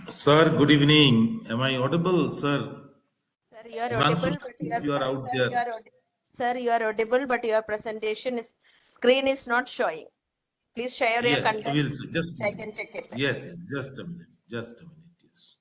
Sir, good evening. Am I audible, sir? Sir, you are Himanshu, audible, but if you are out there. Sir, you are audible, but your presentation is screen is not showing. Please share your Yes, I content. will. Just a I minute. can check it. Yes, just a minute. Just a minute. Yes.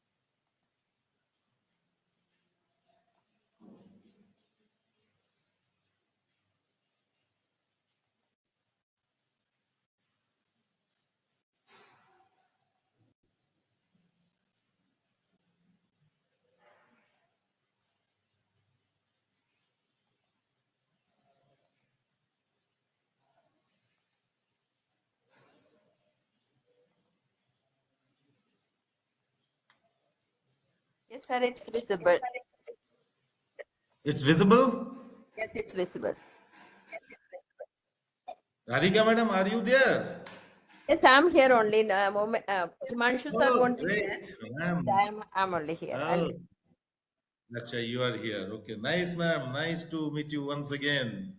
Yes, sir, it's visible. It's visible? Yes, it's visible. Radhika madam, are you there? Yes, I'm here only. Himanshu sir Oh, won't be there. great, ma'am. I'm only here. Oh, that's you are here. Okay, nice, ma'am. Nice to meet you once again.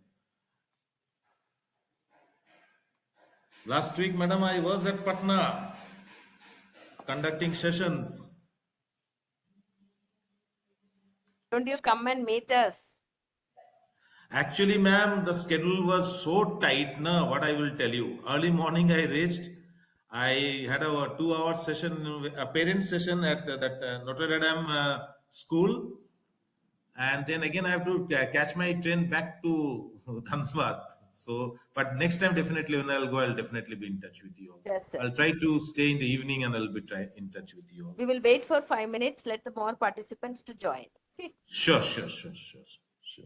Last week, madam, I was at Patna conducting sessions. Don't you come and meet us? Actually, ma'am, the schedule was so tight, na, what I will tell you. Early morning, I reached. I had a 2 hour session, a parent session at that Notre Dame school. And then again, I have to catch my train back to Dhanbad. So, but next time, definitely, when I'll go, I'll definitely be in touch with you. Yes, sir. I'll try to stay in the evening and I'll be in touch with you. We will wait for 5 minutes. Let the more participants to join. Okay. Sure, sure, sure, sure, sure.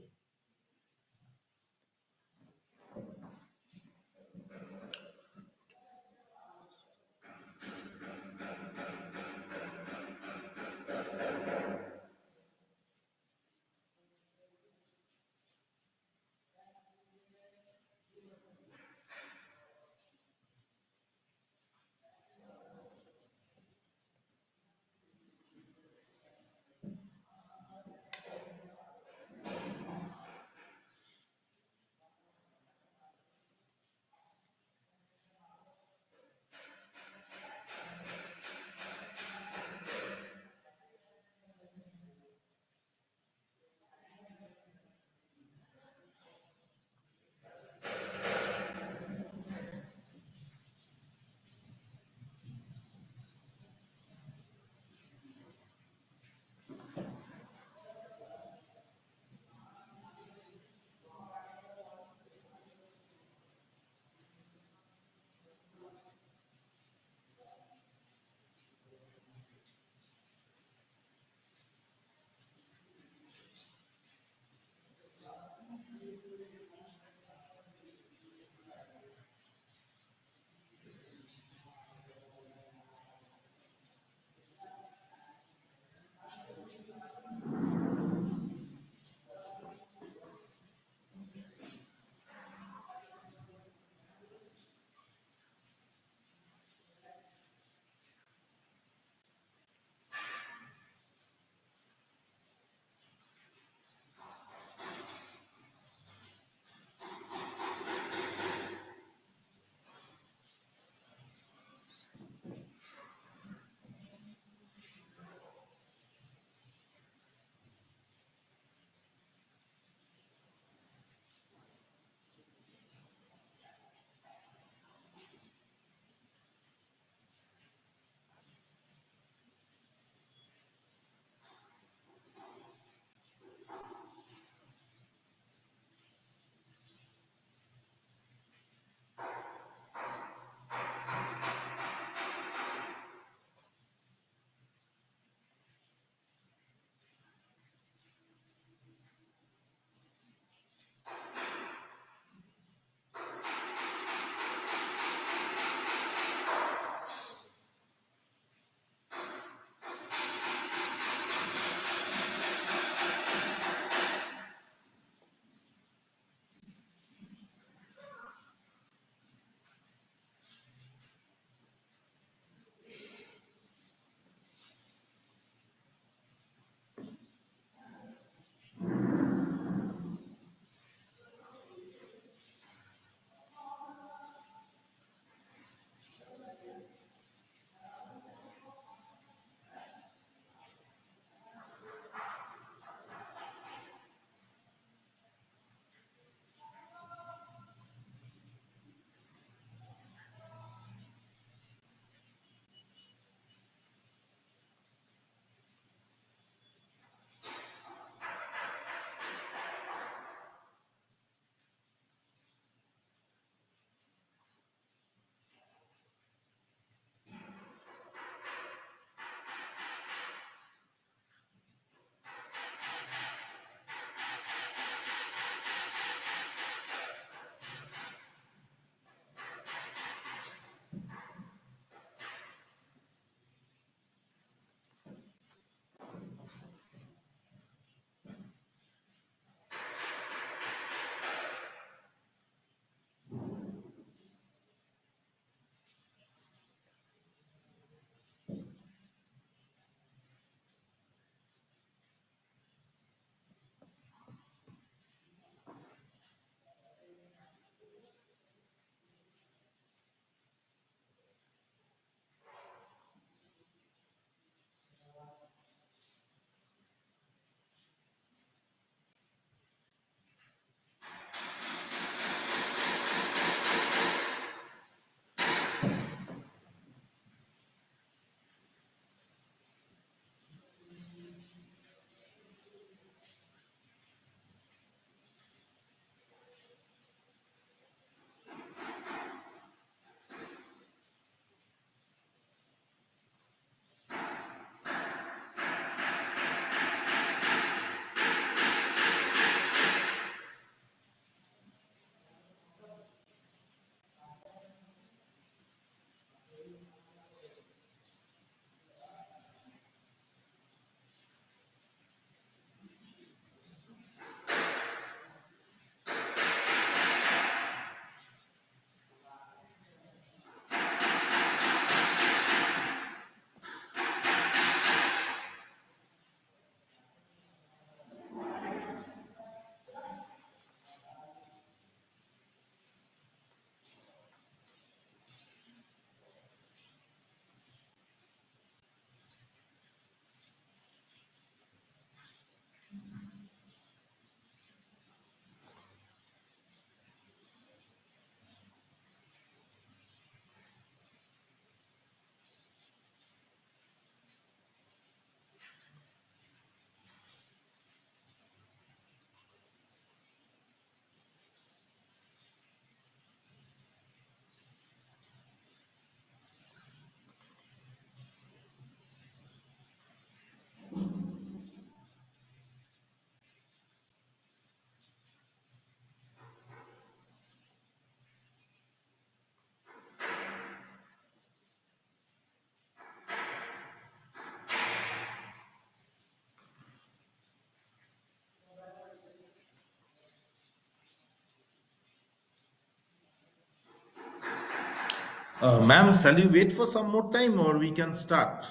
Ma'am, shall you wait for some more time or we can start?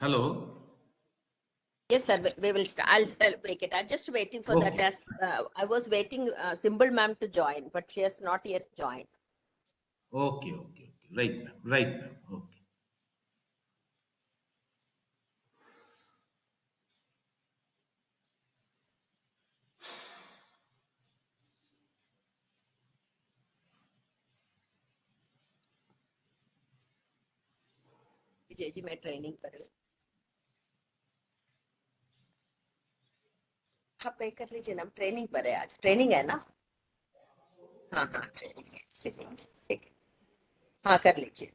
Hello? Yes, sir. We will start. I'll make it. I'm just waiting for that. Okay. As I was waiting, Symbol ma'am to join, but she has not yet joined. Okay, okay, okay. Right, ma'am. Right, ma'am. Okay. Vijay ji मैं training पर हूँ। हाँ पे कर लीजिए ना, training पर है आज। ट्रेनिंग है ना? हाँ हाँ ट्रेनिंग है, इसीलिए ठीक है। हाँ कर लीजिए।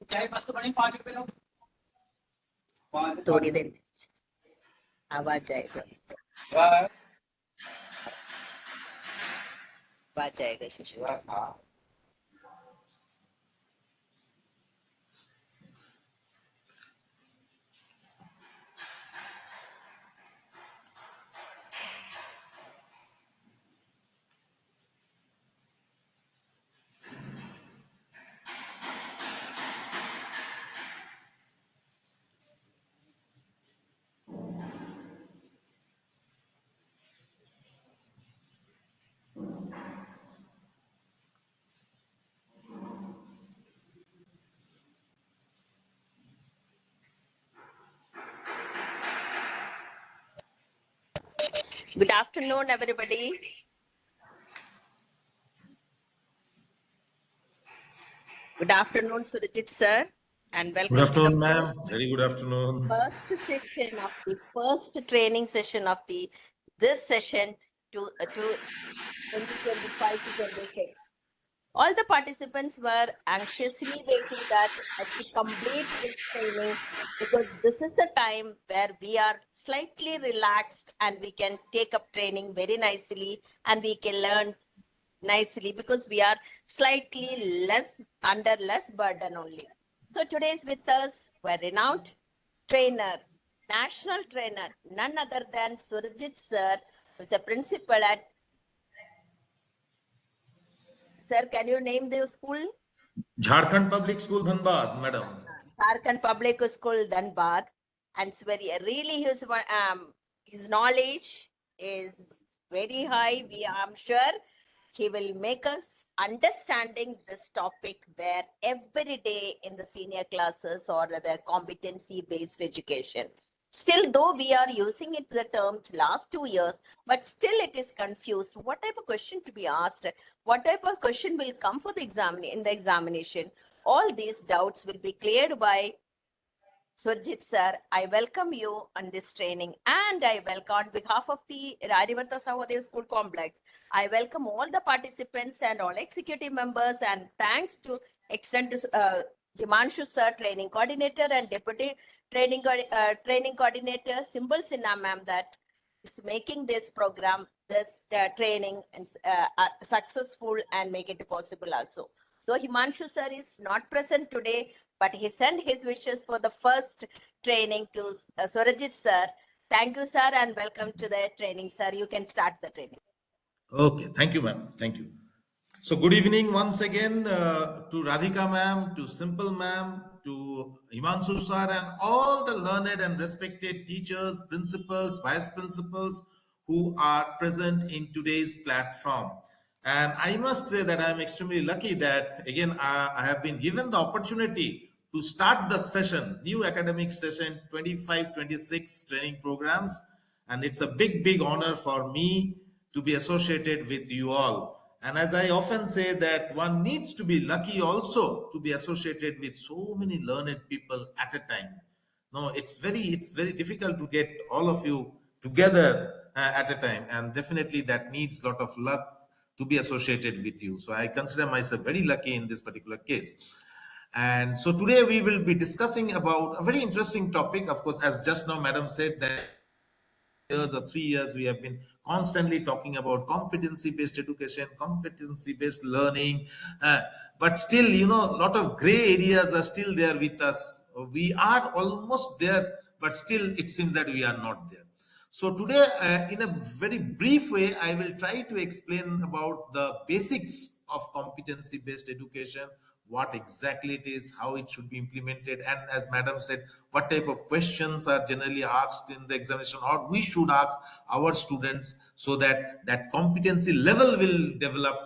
चाय मस्त बनी 5 रुपए लो। थोड़ी देर आवाज जाएगा, आवाज जाएगा शिशु। Good afternoon, everybody. Good afternoon, Surajit sir, and Good welcome to the afternoon, ma'am. first Very good afternoon. session of the first training session of the this session to 2025 to 26. All the participants were anxiously waiting that as we complete this training, because this is the time where we are slightly relaxed and we can take up training very nicely and we can learn nicely because we are slightly under less burden only. So today is with us a renowned trainer, national trainer, none other than Surajit sir, who is a principal at, sir, can you name the school? Jharkhand Public School, Dhanbad, madam. Jharkhand Public School, Dhanbad, and it's very really his knowledge is very high. I'm sure he will make us understanding this topic where every day in the senior classes or the competency based education. Still, though we are using it the term last 2 years, but still it is confused. What type of question to be asked? What type of question will come for the in the examination? All these doubts will be cleared by Surjit sir. I welcome you on this training, and I welcome on behalf of the Rarivarta Sahodev School Complex. I welcome all the participants and all executive members, and thanks to extend to Himanshu sir, training coordinator, and deputy training coordinator, Symbol Sinha ma'am, that is making this program, this training, and successful and make it possible also. So Himanshu sir is not present today, but he sent his wishes for the first training to Surajit sir. Thank you, sir, and welcome to the training, sir. You can start the training. Okay, thank you, ma'am. Thank you. So, good evening once again to Radhika ma'am, to Simple ma'am, to Himanshu sir, and all the learned and respected teachers, principals, vice principals who are present in today's platform. And I must say that I'm extremely lucky that, again, I have been given the opportunity to start the session, new academic session 25-26 training programs. And it's a big, big honor for me to be associated with you all. And as I often say, that one needs to be lucky also to be associated with so many learned people at a time. No, it's very difficult to get all of you together at a time, and definitely that needs a lot of luck to be associated with you. So I consider myself very lucky in this particular case. And so today we will be discussing about a very interesting topic. Of course, as just now Madam said, that years or 3 years we have been constantly talking about competency based education, competency based learning, uh, but still, a lot of gray areas are still there with us. We are almost there, but still it seems that we are not there. So today, in a very brief way, I will try to explain about the basics of competency based education, what exactly it is, how it should be implemented, and as Madam said, what type of questions are generally asked in the examination, or we should ask our students, so that that competency level will develop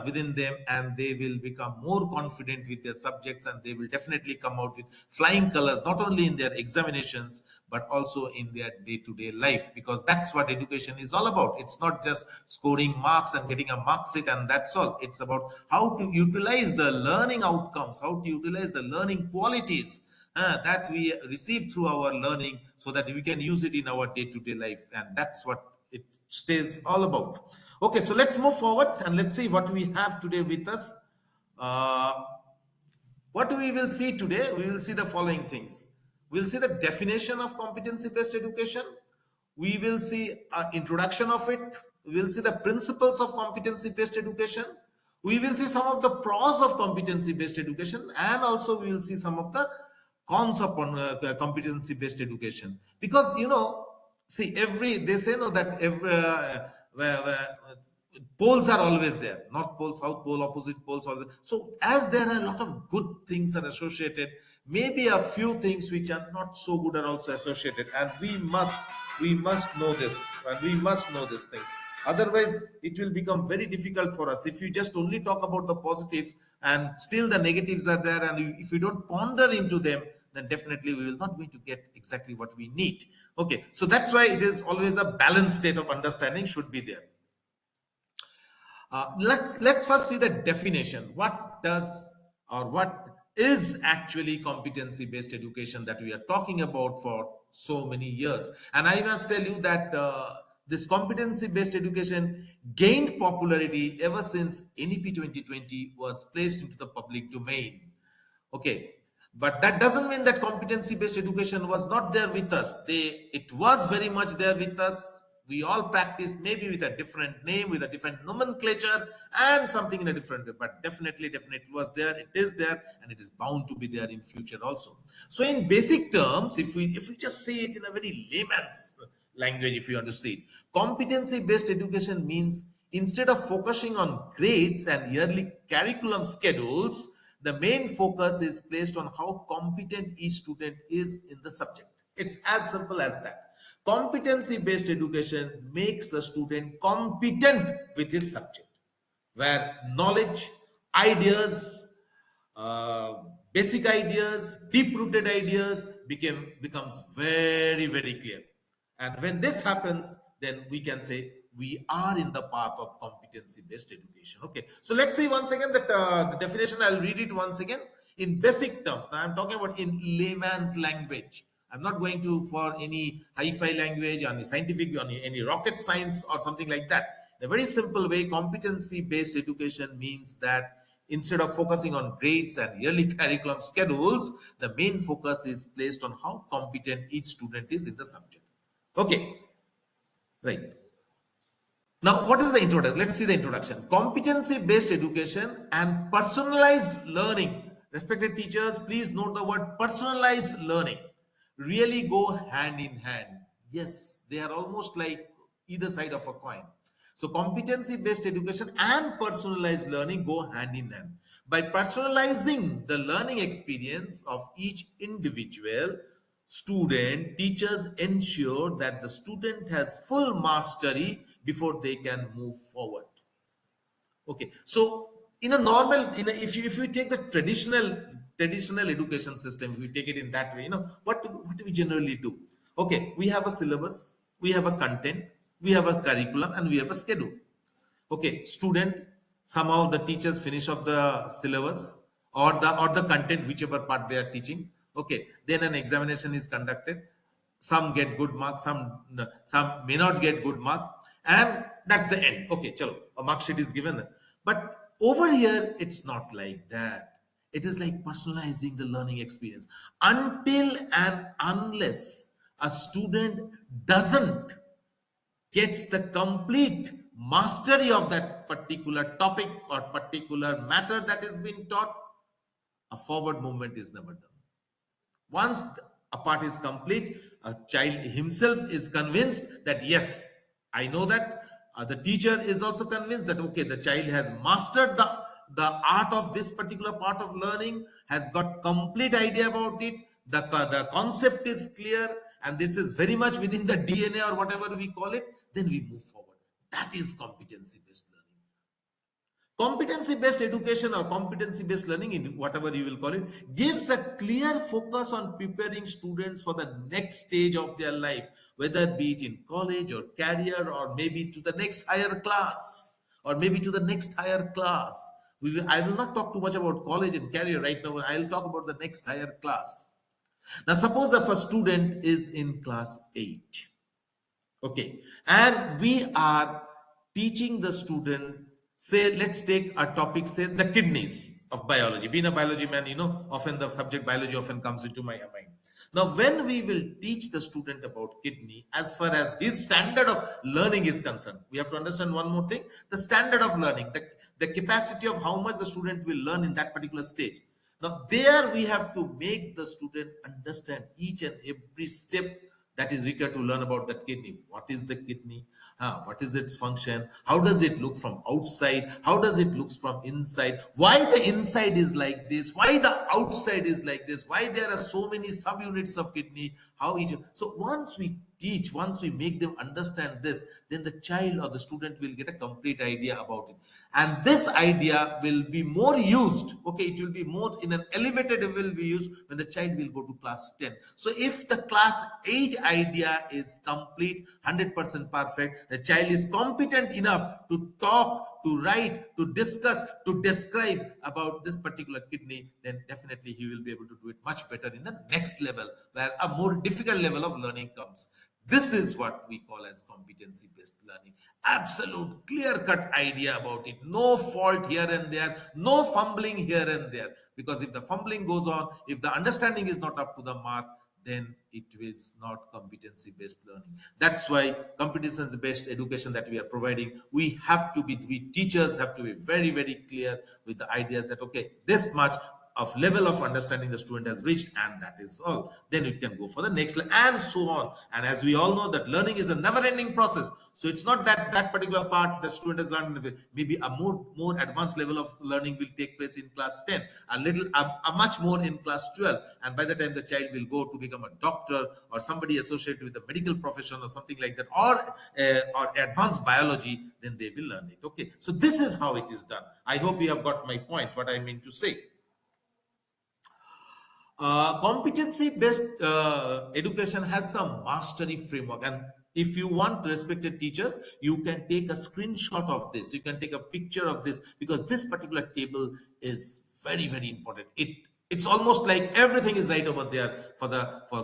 within them, and they will become more confident with their subjects, and they will definitely come out with flying colors, not only in their examinations but also in their day-to-day life, because that's what education is all about. It's not just scoring marks and getting a mark sheet and that's all. It's about how to utilize the learning outcomes, how to utilize the learning qualities that we receive through our learning, so that we can use it in our day-to-day life, and that's what it stays all about. Okay, so let's move forward and let's see what we have today with us. uh, what we will see today, we will see the following things. We'll see the definition of competency based education. We will see introduction of it. We will see the principles of competency based education. We will see some of the pros of competency based education, and also we will see some of the cons of competency based education. Because see, every they say no that every poles are always there, north pole, south pole, opposite poles, all so as there are a lot of good things are associated, maybe a few things which are not so good are also associated, and we must know this, and we must know this thing. Otherwise it will become very difficult for us if you just only talk about the positives and still the negatives are there, and if you don't ponder into them, then definitely we will not going to get exactly what we need. Okay, so that's why it is always a balanced state of understanding should be there. Let's first see the definition. What does, or what is actually competency based education that we are talking about for so many years? And I must tell you that this competency based education gained popularity ever since NEP 2020 was placed into the public domain. Okay, but that doesn't mean that competency based education was not there with us. It was very much there with us. We all practiced, maybe with a different name, with a different nomenclature, and something in a different way, but definitely was there. It is there, and it is bound to be there in future also. So in basic terms, if we just say it in a very layman's language, if you want to see it, competency based education means, instead of focusing on grades and yearly curriculum schedules, the main focus is placed on how competent each student is in the subject. It's as simple as that. Competency based education makes a student competent with his subject, where knowledge, ideas, uh, basic ideas, deep-rooted ideas becomes very, very clear. And when this happens, then we can say we are in the path of competency-based education. Okay, so let's see once again that the definition. I'll read it once again in basic terms. Now I'm talking about in layman's language. I'm not going to for any hi-fi language, any scientific, any rocket science or something like that. In a very simple way, competency-based education means that instead of focusing on grades and yearly curriculum schedules, the main focus is placed on how competent each student is in the subject. Okay, right. Now, what is the introduction? Let's see the introduction. Competency-based education and personalized learning. Respected teachers, please note the word personalized learning really go hand in hand. Yes, they are almost like either side of a coin. So competency-based education and personalized learning go hand in hand. By personalizing the learning experience of each individual student, teachers ensure that the student has full mastery before they can move forward. Okay, so in a normal, if you take the traditional education system, if we take it in that way, what do we generally do? Okay, we have a syllabus, we have a content, we have a curriculum, and we have a schedule. Okay, student, somehow the teachers finish off the syllabus or the content, whichever part they are teaching. Okay, then an examination is conducted. Some get good marks, some may not get good mark, and that's the end. Okay, chalo, a mark sheet is given. But over here, it's not like that. It is like personalizing the learning experience. Until and unless a student doesn't gets the complete mastery of that particular topic or particular matter that is being taught, a forward movement is never done. Once a part is complete, a child himself is convinced that yes, I know that. The teacher is also convinced that okay, the child has mastered the art of this particular part of learning, has got complete idea about it. The concept is clear, and this is very much within the DNA or whatever we call it. Then we move forward. That is competency based learning. Competency based education or competency based learning, in whatever you will call it, gives a clear focus on preparing students for the next stage of their life, whether be it in college or career or maybe to the next higher class or maybe to the next higher class. I will not talk too much about college and career right now. I will talk about the next higher class. Now, suppose if a student is in class 8. Okay, and we are teaching the student, say, let's take a topic, say the kidneys of biology. Being a biology man, often the subject biology often comes into my mind. Now, when we will teach the student about kidney, as far as his standard of learning is concerned, we have to understand one more thing: the standard of learning, the capacity of how much the student will learn in that particular stage. Now, there we have to make the student understand each and every step that is required to learn about that kidney. What is the kidney? What is its function? How does it look from outside? How does it look from inside? Why the inside is like this? Why the outside is like this? Why there are so many subunits of kidney? How each? So once we teach, once we make them understand this, then the child or the student will get a complete idea about it. And this idea will be more used, okay, it will be more in an elevated level will be used when the child will go to class 10. So if the class 8 idea is complete, 100% perfect, the child is competent enough to talk, to write, to discuss, to describe about this particular kidney, then definitely he will be able to do it much better in the next level, where a more difficult level of learning comes. This is what we call as competency based learning. Absolute clear cut idea about it. No fault here and there, no fumbling here and there. Because if the fumbling goes on, if the understanding is not up to the mark, then it is not competency based learning. That's why competency based education that we are providing, we teachers have to be very, very clear with the ideas that okay, this much of level of understanding the student has reached, and that is all. Then it can go for the next level, and so on. And as we all know, that learning is a never-ending process. So it's not that that particular part the student has learned. Maybe a more advanced level of learning will take place in class 10, a much more in class 12, and by the time the child will go to become a doctor or somebody associated with the medical profession or something like that, or advanced biology, then they will learn it. Okay, so this is how it is done. I hope you have got my point, what I mean to say. Competency based education has some mastery framework, and if you want, respected teachers, you can take a screenshot of this, you can take a picture of this, because this particular table is very, very important. It's almost like everything is right over there for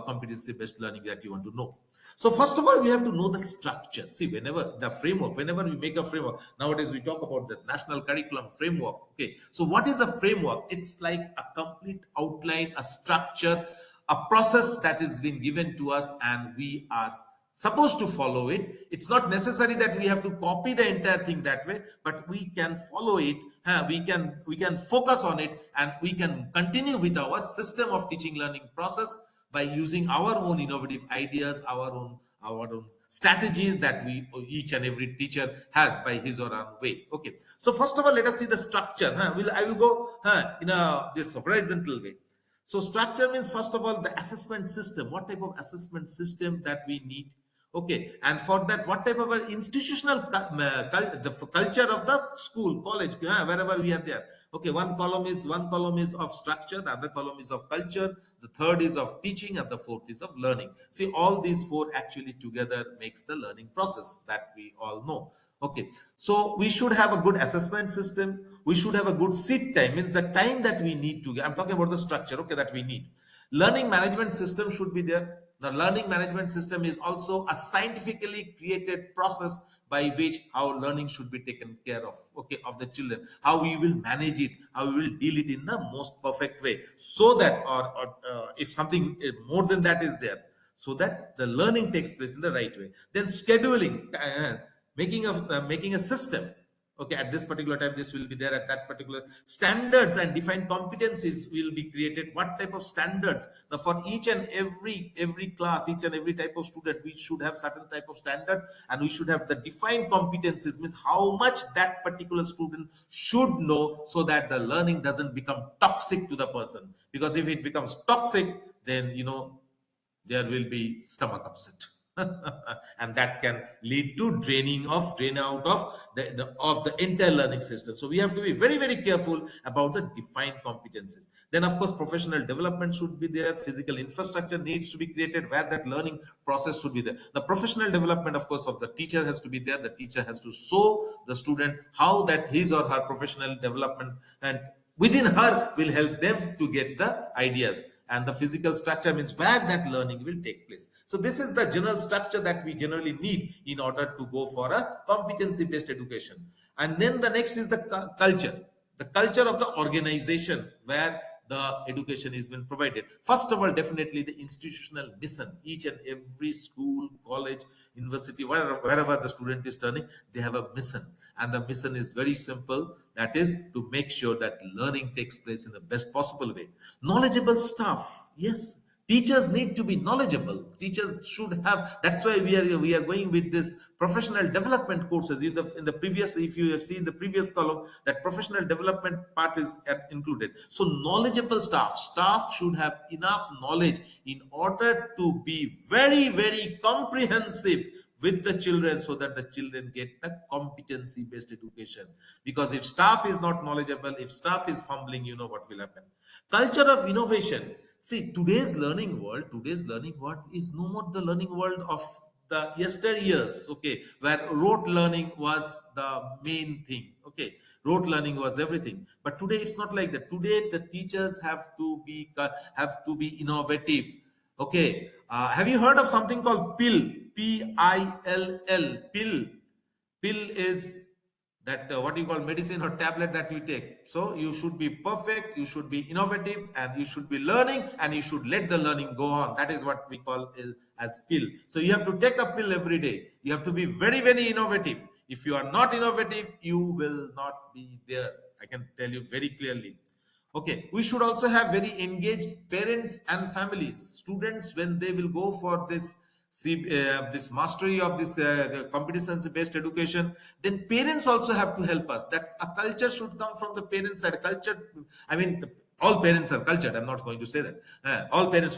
competency based learning that you want to know. So first of all, we have to know the structure. See, whenever we make a framework, nowadays we talk about the national curriculum framework. Okay, so what is a framework? It's like a complete outline, a structure, a process that is being given to us, and we are supposed to follow it. It's not necessary that we have to copy the entire thing that way, but we can follow it. We can focus on it, and we can continue with our system of teaching learning process by using our own innovative ideas, our own strategies that each and every teacher has by his or her own way. Okay, so first of all, let us see the structure. I will go in this horizontal way. So structure means, first of all, the assessment system. What type of assessment system that we need? Okay, and for that, what type of institutional the culture of the school, college, wherever we are there. Okay, one column is of structure, the other column is of culture, the third is of teaching, and the fourth is of learning. See, all these four actually together makes the learning process that we all know. Okay, so we should have a good assessment system. We should have a good seat time, means the time that we need to. I'm talking about the structure, okay, that we need. Learning management system should be there. The learning management system is also a scientifically created process by which how learning should be taken care of, okay, of the children, how we will manage it, how we will deal it in the most perfect way, so that, or if something more than that is there, so that the learning takes place in the right way. Then scheduling, making a system. Okay, at this particular time this will be there, at that particular standards and defined competencies will be created. What type of standards, for each and every class, each and every type of student, we should have certain type of standard, and we should have the defined competencies, means how much that particular student should know, so that the learning doesn't become toxic to the person. Because if it becomes toxic, then there will be stomach upset. And that can lead to drain out of the entire learning system. So we have to be very, very careful about the defined competencies. Then of course professional development should be there, physical infrastructure needs to be created where that learning process should be there. The professional development, of course, of the teacher has to be there. The teacher has to show the student how that his or her professional development and within her will help them to get the ideas. And the physical structure means where that learning will take place. So this is the general structure that we generally need in order to go for a competency based education. And then the next is the culture of the organization where the education is being provided. First of all, definitely the institutional mission. Each and every school, college, university, wherever the student is turning, they have a mission. And the mission is very simple. That is to make sure that learning takes place in the best possible way. Knowledgeable staff. Yes, teachers need to be knowledgeable. Teachers should have. That's why we are going with this professional development courses. In the previous, if you have seen the previous column, that professional development part is included. So knowledgeable staff should have enough knowledge in order to be very, very comprehensive with the children, so that the children get the competency based education. Because if staff is not knowledgeable, if staff is fumbling, you know what will happen. Culture of innovation. See, today's learning world is no more the learning world of the yesteryears, okay, where rote learning was the main thing, okay, rote learning was everything. But today it's not like that. Today the teachers have to be innovative. Okay, have you heard of something called pill? Pill. Pill is that what you call medicine or tablet that we take. So you should be perfect, you should be innovative, and you should be learning, and you should let the learning go on. That is what we call as pill. So you have to take a pill every day. You have to be very, very innovative. If you are not innovative, you will not be there. I can tell you very clearly. Okay, we should also have very engaged parents and families. Students, when they will go for this mastery of this competency based education, then parents also have to help us. That a culture should come from the parents side. Culture, I mean, all parents are cultured. I'm not going to say that. All parents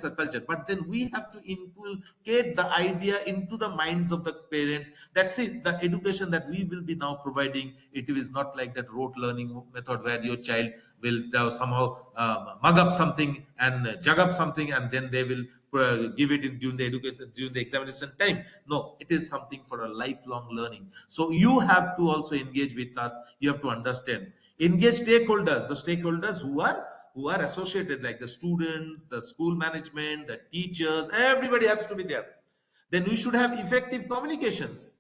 are cultured. But then we have to inculcate the idea into the minds of the parents. That's it. The education that we will be now providing, it is not like that rote learning method where your child will somehow mug up something and jug up something, and then they will give it during the examination time. No, it is something for a lifelong learning. So you have to also engage with us. You have to understand. Engage stakeholders, the stakeholders who are associated, like the students, the school management, the teachers, everybody has to be there. Then we should have effective communications.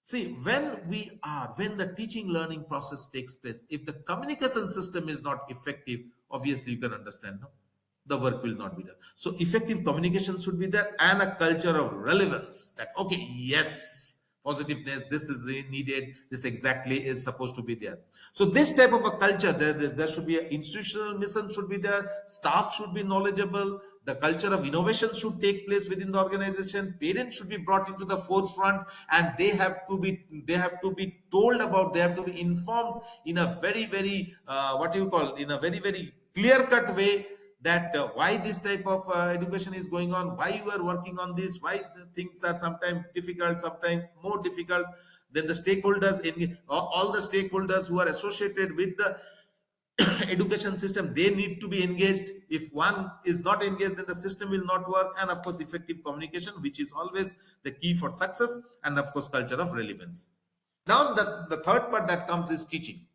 See, when the teaching learning process takes place, if the communication system is not effective, obviously you can understand, no? The work will not be done. So effective communication should be there, and a culture of relevance, that okay, yes, positiveness, this is needed, this exactly is supposed to be there. So this type of a culture, there should be an institutional mission should be there, staff should be knowledgeable, the culture of innovation should take place within the organization, parents should be brought into the forefront, and they have to be told about, they have to be informed in a very, very in a very, very clear cut way, that why this type of education is going on, why you are working on this, why the things are sometimes difficult, sometimes more difficult. Then the stakeholders, all the stakeholders who are associated with the education system, they need to be engaged. If one is not engaged, then the system will not work. And of course, effective communication, which is always the key for success. And of course, culture of relevance. Now, the third part that comes is teaching.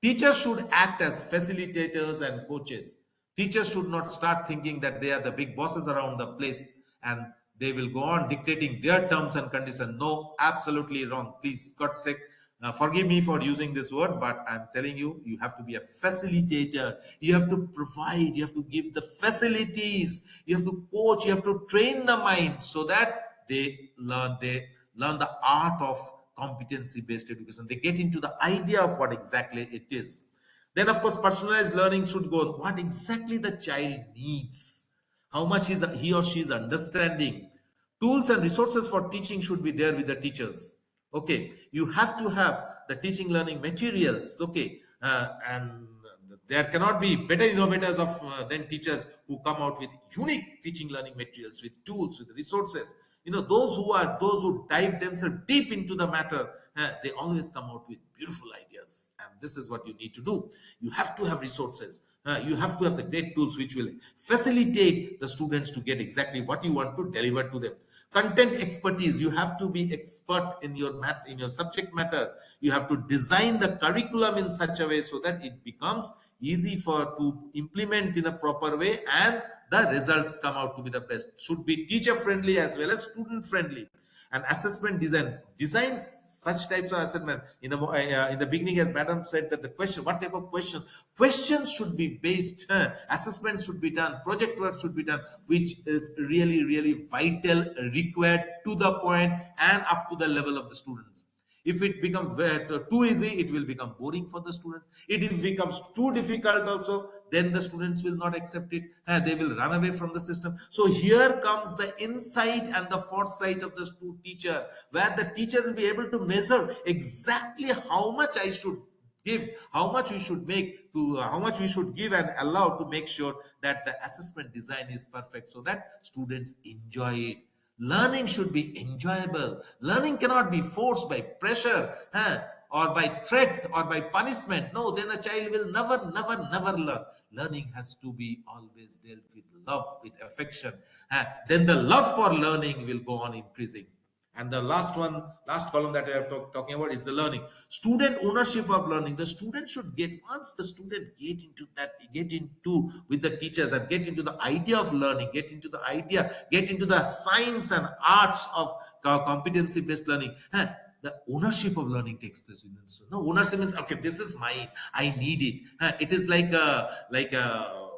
Teachers should act as facilitators and coaches. Teachers should not start thinking that they are the big bosses around the place, and they will go on dictating their terms and conditions. No, absolutely wrong. Please, God's sake, forgive me for using this word, but I'm telling you, you have to be a facilitator. You have to provide, you have to give the facilities, you have to coach, you have to train the mind so that they learn the art of competency based education. They get into the idea of what exactly it is. Then, of course, personalized learning should go on what exactly the child needs, how much he or she is understanding. Tools and resources for teaching should be there with the teachers. Okay, you have to have the teaching learning materials. Okay, and there cannot be better innovators than teachers who come out with unique teaching learning materials, with tools, with resources. Those who dive themselves deep into the matter, they always come out with beautiful ideas. And this is what you need to do. You have to have resources. You have to have the great tools which will facilitate the students to get exactly what you want to deliver to them. Content expertise, you have to be expert in your in your subject matter. You have to design the curriculum in such a way so that it becomes easy for to implement in a proper way, and the results come out to be the best. Should be teacher friendly as well as student friendly. And assessment designs such types of assessment in the beginning, as madam said, that the question, what type of questions should be based, assessments should be done, project work should be done, which is really really vital, required, to the point, and up to the level of the students. If it becomes too easy, it will become boring for the students. If it becomes too difficult also, then the students will not accept it. They will run away from the system. So here comes the insight and the foresight of the teacher, where the teacher will be able to measure exactly how much I should give, how much we should make to how much we should give and allow, to make sure that the assessment design is perfect so that students enjoy it. Learning should be enjoyable. Learning cannot be forced by pressure, or by threat or by punishment. No, then a child will never learn. Learning has to be always dealt with love, with affection. Then the love for learning will go on increasing. And the last column that I am talking about is the learning. Student ownership of learning. The student should get, once the student get into with the teachers and get into the idea of learning, get into the science and arts of competency based learning. The ownership of learning takes place within the student. No, ownership means, okay, this is mine. I need it. It is like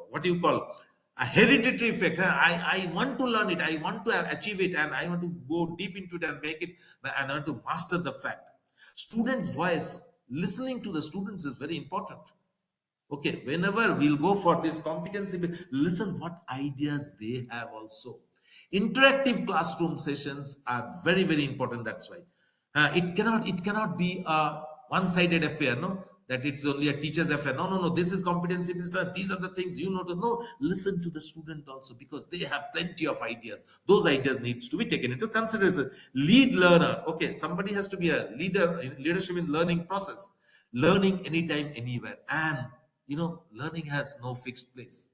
what do you call, a hereditary effect. I want to learn it, I want to achieve it, and I want to go deep into it and make it, and I want to master the fact. Students' voice, listening to the students is very important. Okay, whenever we'll go for this competency, listen what ideas they have also. Interactive classroom sessions are very, very important. That's why it cannot be a one-sided affair, no, that it's only a teacher's affair. No, no, no. This is competency based. These are the things you know to know. Listen to the student also, because they have plenty of ideas. Those ideas needs to be taken into consideration. Lead learner. Okay, somebody has to be a leader in leadership in learning process. Learning anytime, anywhere, and learning has no fixed place.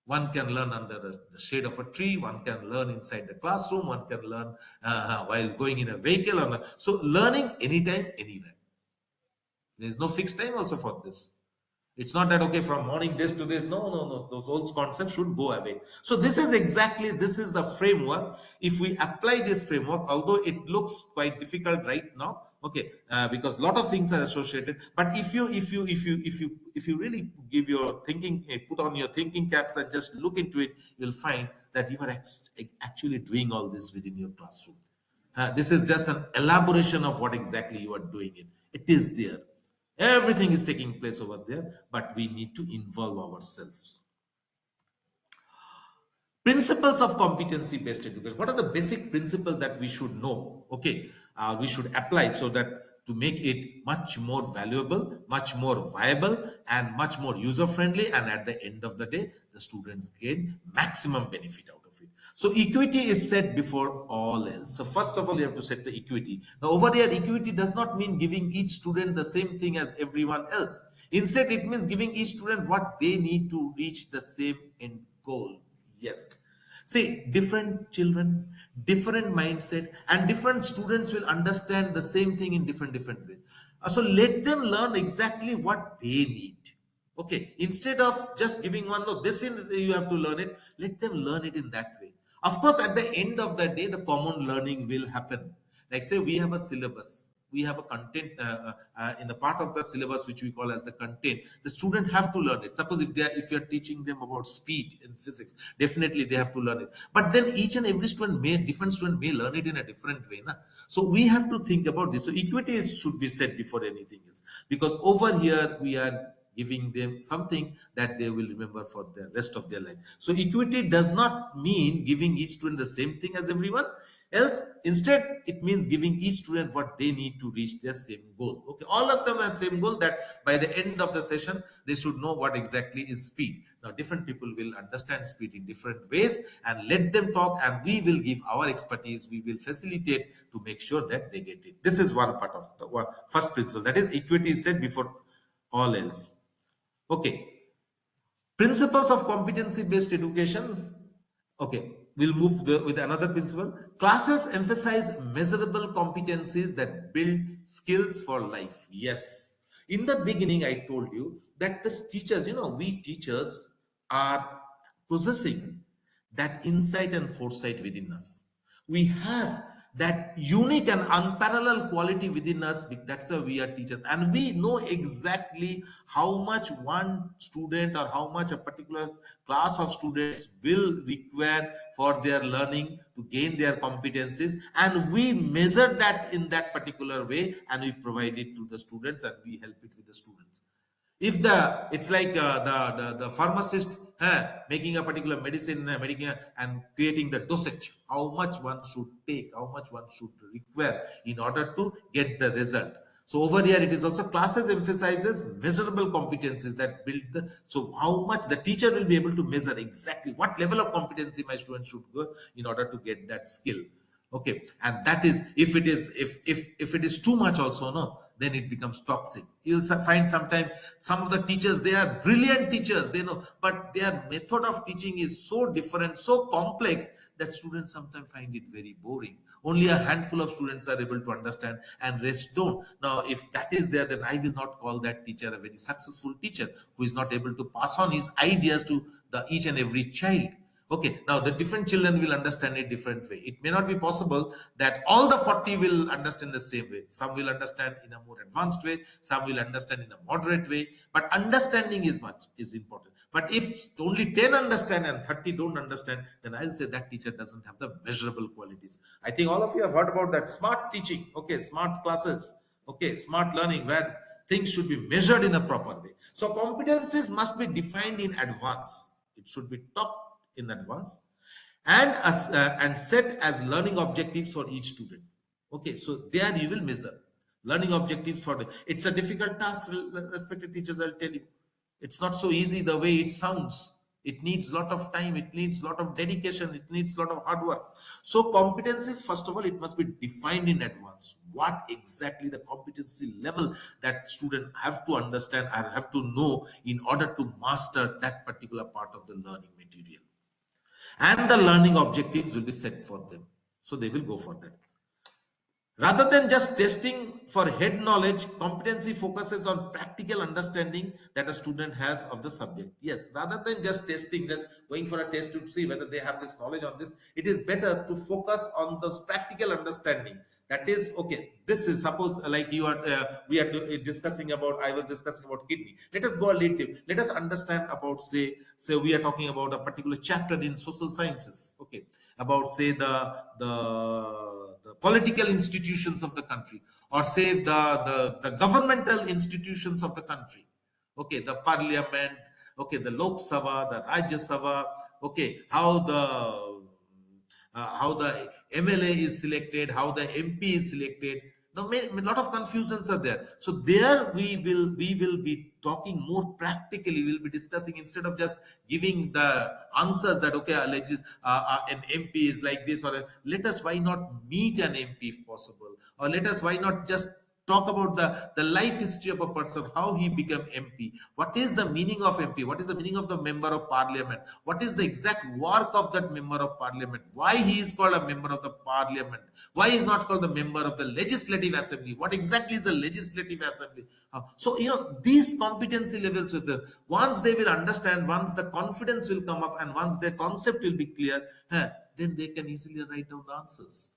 One can learn under the shade of a tree. One can learn inside the classroom. One can learn while going in a vehicle. So learning anytime, anywhere. There is no fixed time also for this. It's not that, okay, from morning this to this. No, no, no. Those old concepts should go away. So this is the framework. If we apply this framework, although it looks quite difficult right now, okay, because a lot of things are associated. But if you really give your thinking, put on your thinking caps and just look into it, you'll find that you are actually doing all this within your classroom. This is just an elaboration of what exactly you are doing. It is there. Everything is taking place over there, but we need to involve ourselves. Principles of competency based education. What are the basic principles that we should know? Okay, we should apply so that to make it much more valuable, much more viable, and much more user friendly. And at the end of the day, the students gain maximum benefit out of it. So equity is set before all else. So first of all, you have to set the equity. Now over there, equity does not mean giving each student the same thing as everyone else. Instead, it means giving each student what they need to reach the same end goal. Yes. See, different children, different mindset, and different students will understand the same thing in different ways. So let them learn exactly what they need. Okay, instead of just giving one, no, this is you have to learn it. Let them learn it in that way. Of course, at the end of the day, the common learning will happen. Like say we have a syllabus, we have a content in the part of the syllabus which we call as the content. The student have to learn it. Suppose if you're teaching them about speed in physics, definitely they have to learn it. But then each and every different student may learn it in a different way. Na? So we have to think about this. So equity should be set before anything else, because over here we are giving them something that they will remember for the rest of their life. So equity does not mean giving each student the same thing as everyone else. Instead, it means giving each student what they need to reach their same goal. Okay, all of them have same goal, that by the end of the session they should know what exactly is speed. Now different people will understand speed in different ways, and let them talk, and we will give our expertise, we will facilitate to make sure that they get it. This is one part of the first principle, that is equity is set before all else. Okay, principles of competency based education. Okay, we'll move with another principle. Classes emphasize measurable competencies that build skills for life. Yes, in the beginning I told you that the teachers, we teachers are possessing that insight and foresight within us. We have that unique and unparalleled quality within us. That's why we are teachers, and we know exactly how much one student or how much a particular class of students will require for their learning to gain their competencies, and we measure that in that particular way, and we provide it to the students, and we help it with the students. If it's like the pharmacist making a particular medicine, and creating the dosage, how much one should take, how much one should require in order to get the result. So over here it is also classes emphasizes measurable competencies that build so how much the teacher will be able to measure exactly what level of competency my student should go in order to get that skill. Okay, and that is, if it is too much also, no, then it becomes toxic. You'll find sometimes some of the teachers, they are brilliant teachers, they know, but their method of teaching is so different, so complex, that students sometimes find it very boring. Only a handful of students are able to understand, and rest don't. Now if that is there, then I will not call that teacher a very successful teacher, who is not able to pass on his ideas to the each and every child. Okay, now the different children will understand it different way. It may not be possible that all the 40 will understand the same way. Some will understand in a more advanced way, some will understand in a moderate way, but understanding is important. But if only 10 understand and 30 don't understand, then I'll say that teacher doesn't have the measurable qualities. I think all of you have heard about that smart teaching, okay, smart classes, okay, smart learning, where things should be measured in a proper way. So competencies must be defined in advance. It should be taught in advance, and set as learning objectives for each student. Okay, so there you will measure learning objectives for it's a difficult task, respected teachers, I'll tell you. It's not so easy the way it sounds. It needs a lot of time, it needs a lot of dedication, it needs a lot of hard work. So competencies, first of all, it must be defined in advance. What exactly the competency level that student have to understand or have to know in order to master that particular part of the learning material, and the learning objectives will be set for them, so they will go for that. Rather than just testing for head knowledge, competency focuses on practical understanding that a student has of the subject. Yes, rather than just testing, just going for a test to see whether they have this knowledge on this, it is better to focus on this practical understanding. That is, okay, this is, suppose like you are, we are discussing about, I was discussing about kidney. Let us go a little deep. Let us understand about, say we are talking about a particular chapter in social sciences, okay, about say the political institutions of the country, or say the governmental institutions of the country. Okay, the parliament, okay, the Lok Sabha, the Rajya Sabha, okay, how the MLA is selected, how the MP is selected. Now, a lot of confusions are there. So there we will be talking more practically. We'll be discussing, instead of just giving the answers that okay, an MP is like this, or let us why not meet an MP if possible, or let us why not just talk about the life history of a person, how he became MP, what is the meaning of MP, what is the meaning of the member of parliament, what is the exact work of that member of parliament, why he is called a member of the parliament, why he is not called the member of the legislative assembly, what exactly is the legislative assembly. So these competency levels with them, once they will understand, once the confidence will come up, and once their concept will be clear, then they can easily write down the answers.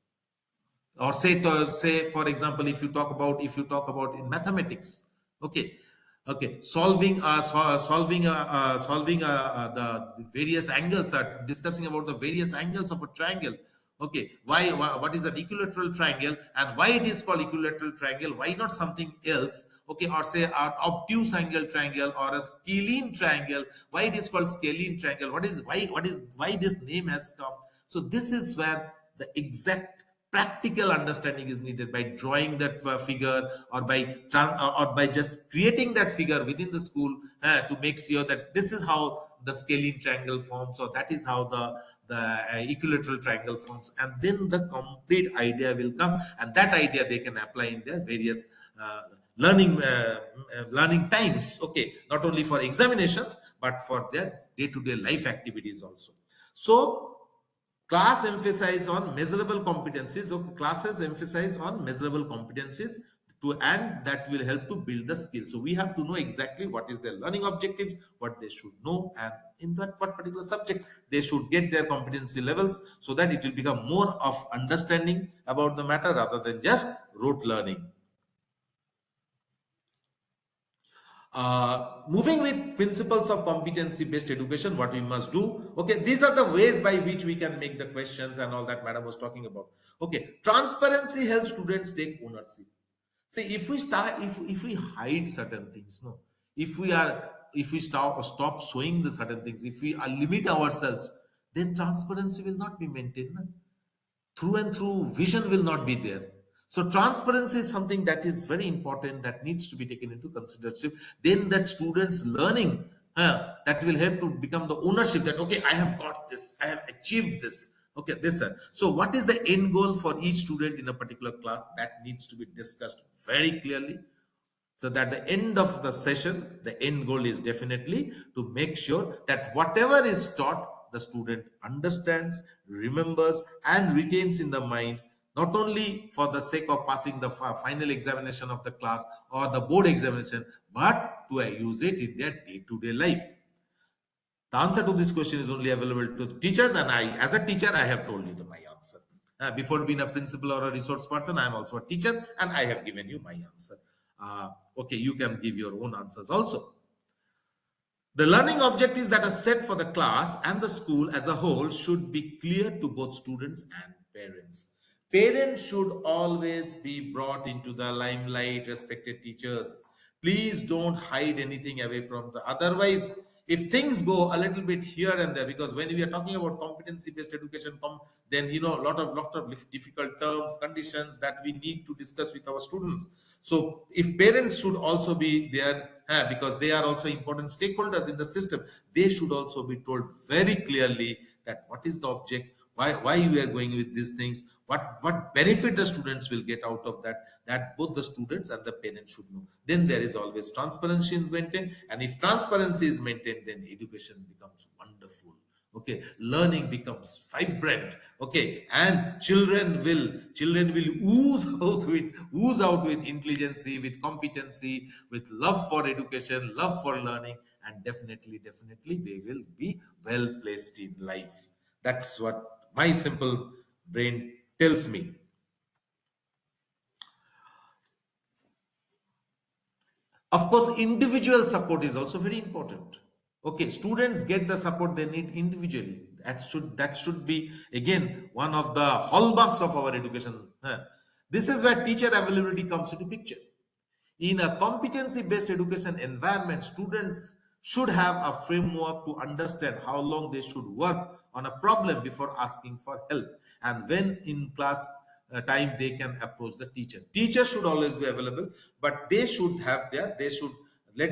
Or say for example, if you talk about in mathematics, okay, solving the various angles, are discussing about the various angles of a triangle. Okay, what is an equilateral triangle, and why it is called equilateral triangle, why not something else? Okay, or say an obtuse angle triangle or a scalene triangle, why it is called scalene triangle, why this name has come. So this is where the exact practical understanding is needed by drawing that figure, or or by just creating that figure within the school, to make sure that this is how the scalene triangle forms, or that is how the equilateral triangle forms, and then the complete idea will come, and that idea they can apply in their various uh, learning times. Okay, not only for examinations but for their day-to-day life activities also. So class emphasize on measurable competencies. So classes emphasize on measurable competencies and that will help to build the skill. So we have to know exactly what is their learning objectives, what they should know, and in that what particular subject they should get their competency levels, so that it will become more of understanding about the matter rather than just rote learning. Moving with principles of competency based education, what we must do. Okay, these are the ways by which we can make the questions and all that madam was talking about. Okay, transparency helps students take ownership. See, if we hide certain things, no, if we stop showing the certain things, if we limit ourselves, then transparency will not be maintained, no? Through and through vision will not be there. So transparency is something that is very important, that needs to be taken into consideration. Then that students learning, that will help to become the ownership, that okay, I have got this, I have achieved this. Okay, this so what is the end goal for each student in a particular class, that needs to be discussed very clearly, so that the end of the session, the end goal is definitely to make sure that whatever is taught, the student understands, remembers, and retains in the mind, not only for the sake of passing the final examination of the class or the board examination, but to use it in their day-to-day life. The answer to this question is only available to the teachers, and I, as a teacher, I have told you my answer. Before being a principal or a resource person, I am also a teacher, and I have given you my answer. Okay, you can give your own answers also. The learning objectives that are set for the class and the school as a whole should be clear to both students and parents. Parents should always be brought into the limelight, respected teachers. Please don't hide anything away from the. Otherwise, if things go a little bit here and there, because when we are talking about competency-based education, then lot of difficult terms, conditions that we need to discuss with our students. So if parents should also be there, because they are also important stakeholders in the system, they should also be told very clearly that what is the object, why we are going with these things, what benefit the students will get out of that, that both the students and the parents should know. Then there is always transparency is maintained, and if transparency is maintained, then education becomes wonderful. Okay, learning becomes vibrant. Okay, and children will ooze out with intelligence, with competency, with love for education, love for learning, and definitely they will be well placed in life. That's what my simple brain tells me. Of course, individual support is also very important. Okay, students get the support they need individually. That should be again one of the hallmarks of our education. This is where teacher availability comes into picture. In a competency-based education environment, students should have a framework to understand how long they should work on a problem before asking for help, and when in class time they can approach the teacher. Teachers should always be available, but they should let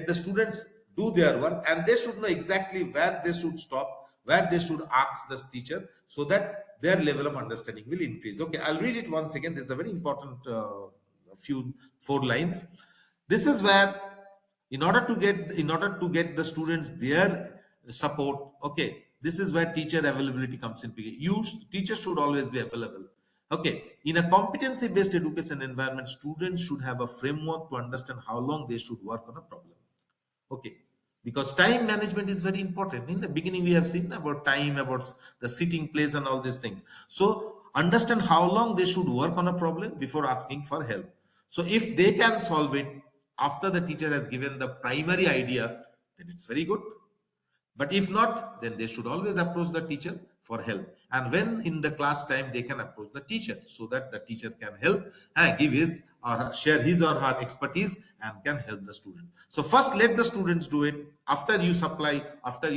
the students do their work, and they should know exactly where they should stop, where they should ask the teacher, so that their level of understanding will increase. Okay, I'll read it once again. There's a very important few 4 lines. This is where, in order to get the students their support, okay, this is where teacher availability comes in. Teachers should always be available. Okay, in a competency based education environment, students should have a framework to understand how long they should work on a problem. Okay, because time management is very important. In the beginning we have seen about time, about the sitting place and all these things. So understand how long they should work on a problem before asking for help. So if they can solve it after the teacher has given the primary idea, then it's very good. But if not, then they should always approach the teacher for help. And when in the class time, they can approach the teacher so that the teacher can help and give his or share his or her expertise and can help the student. So first, let the students do it. After you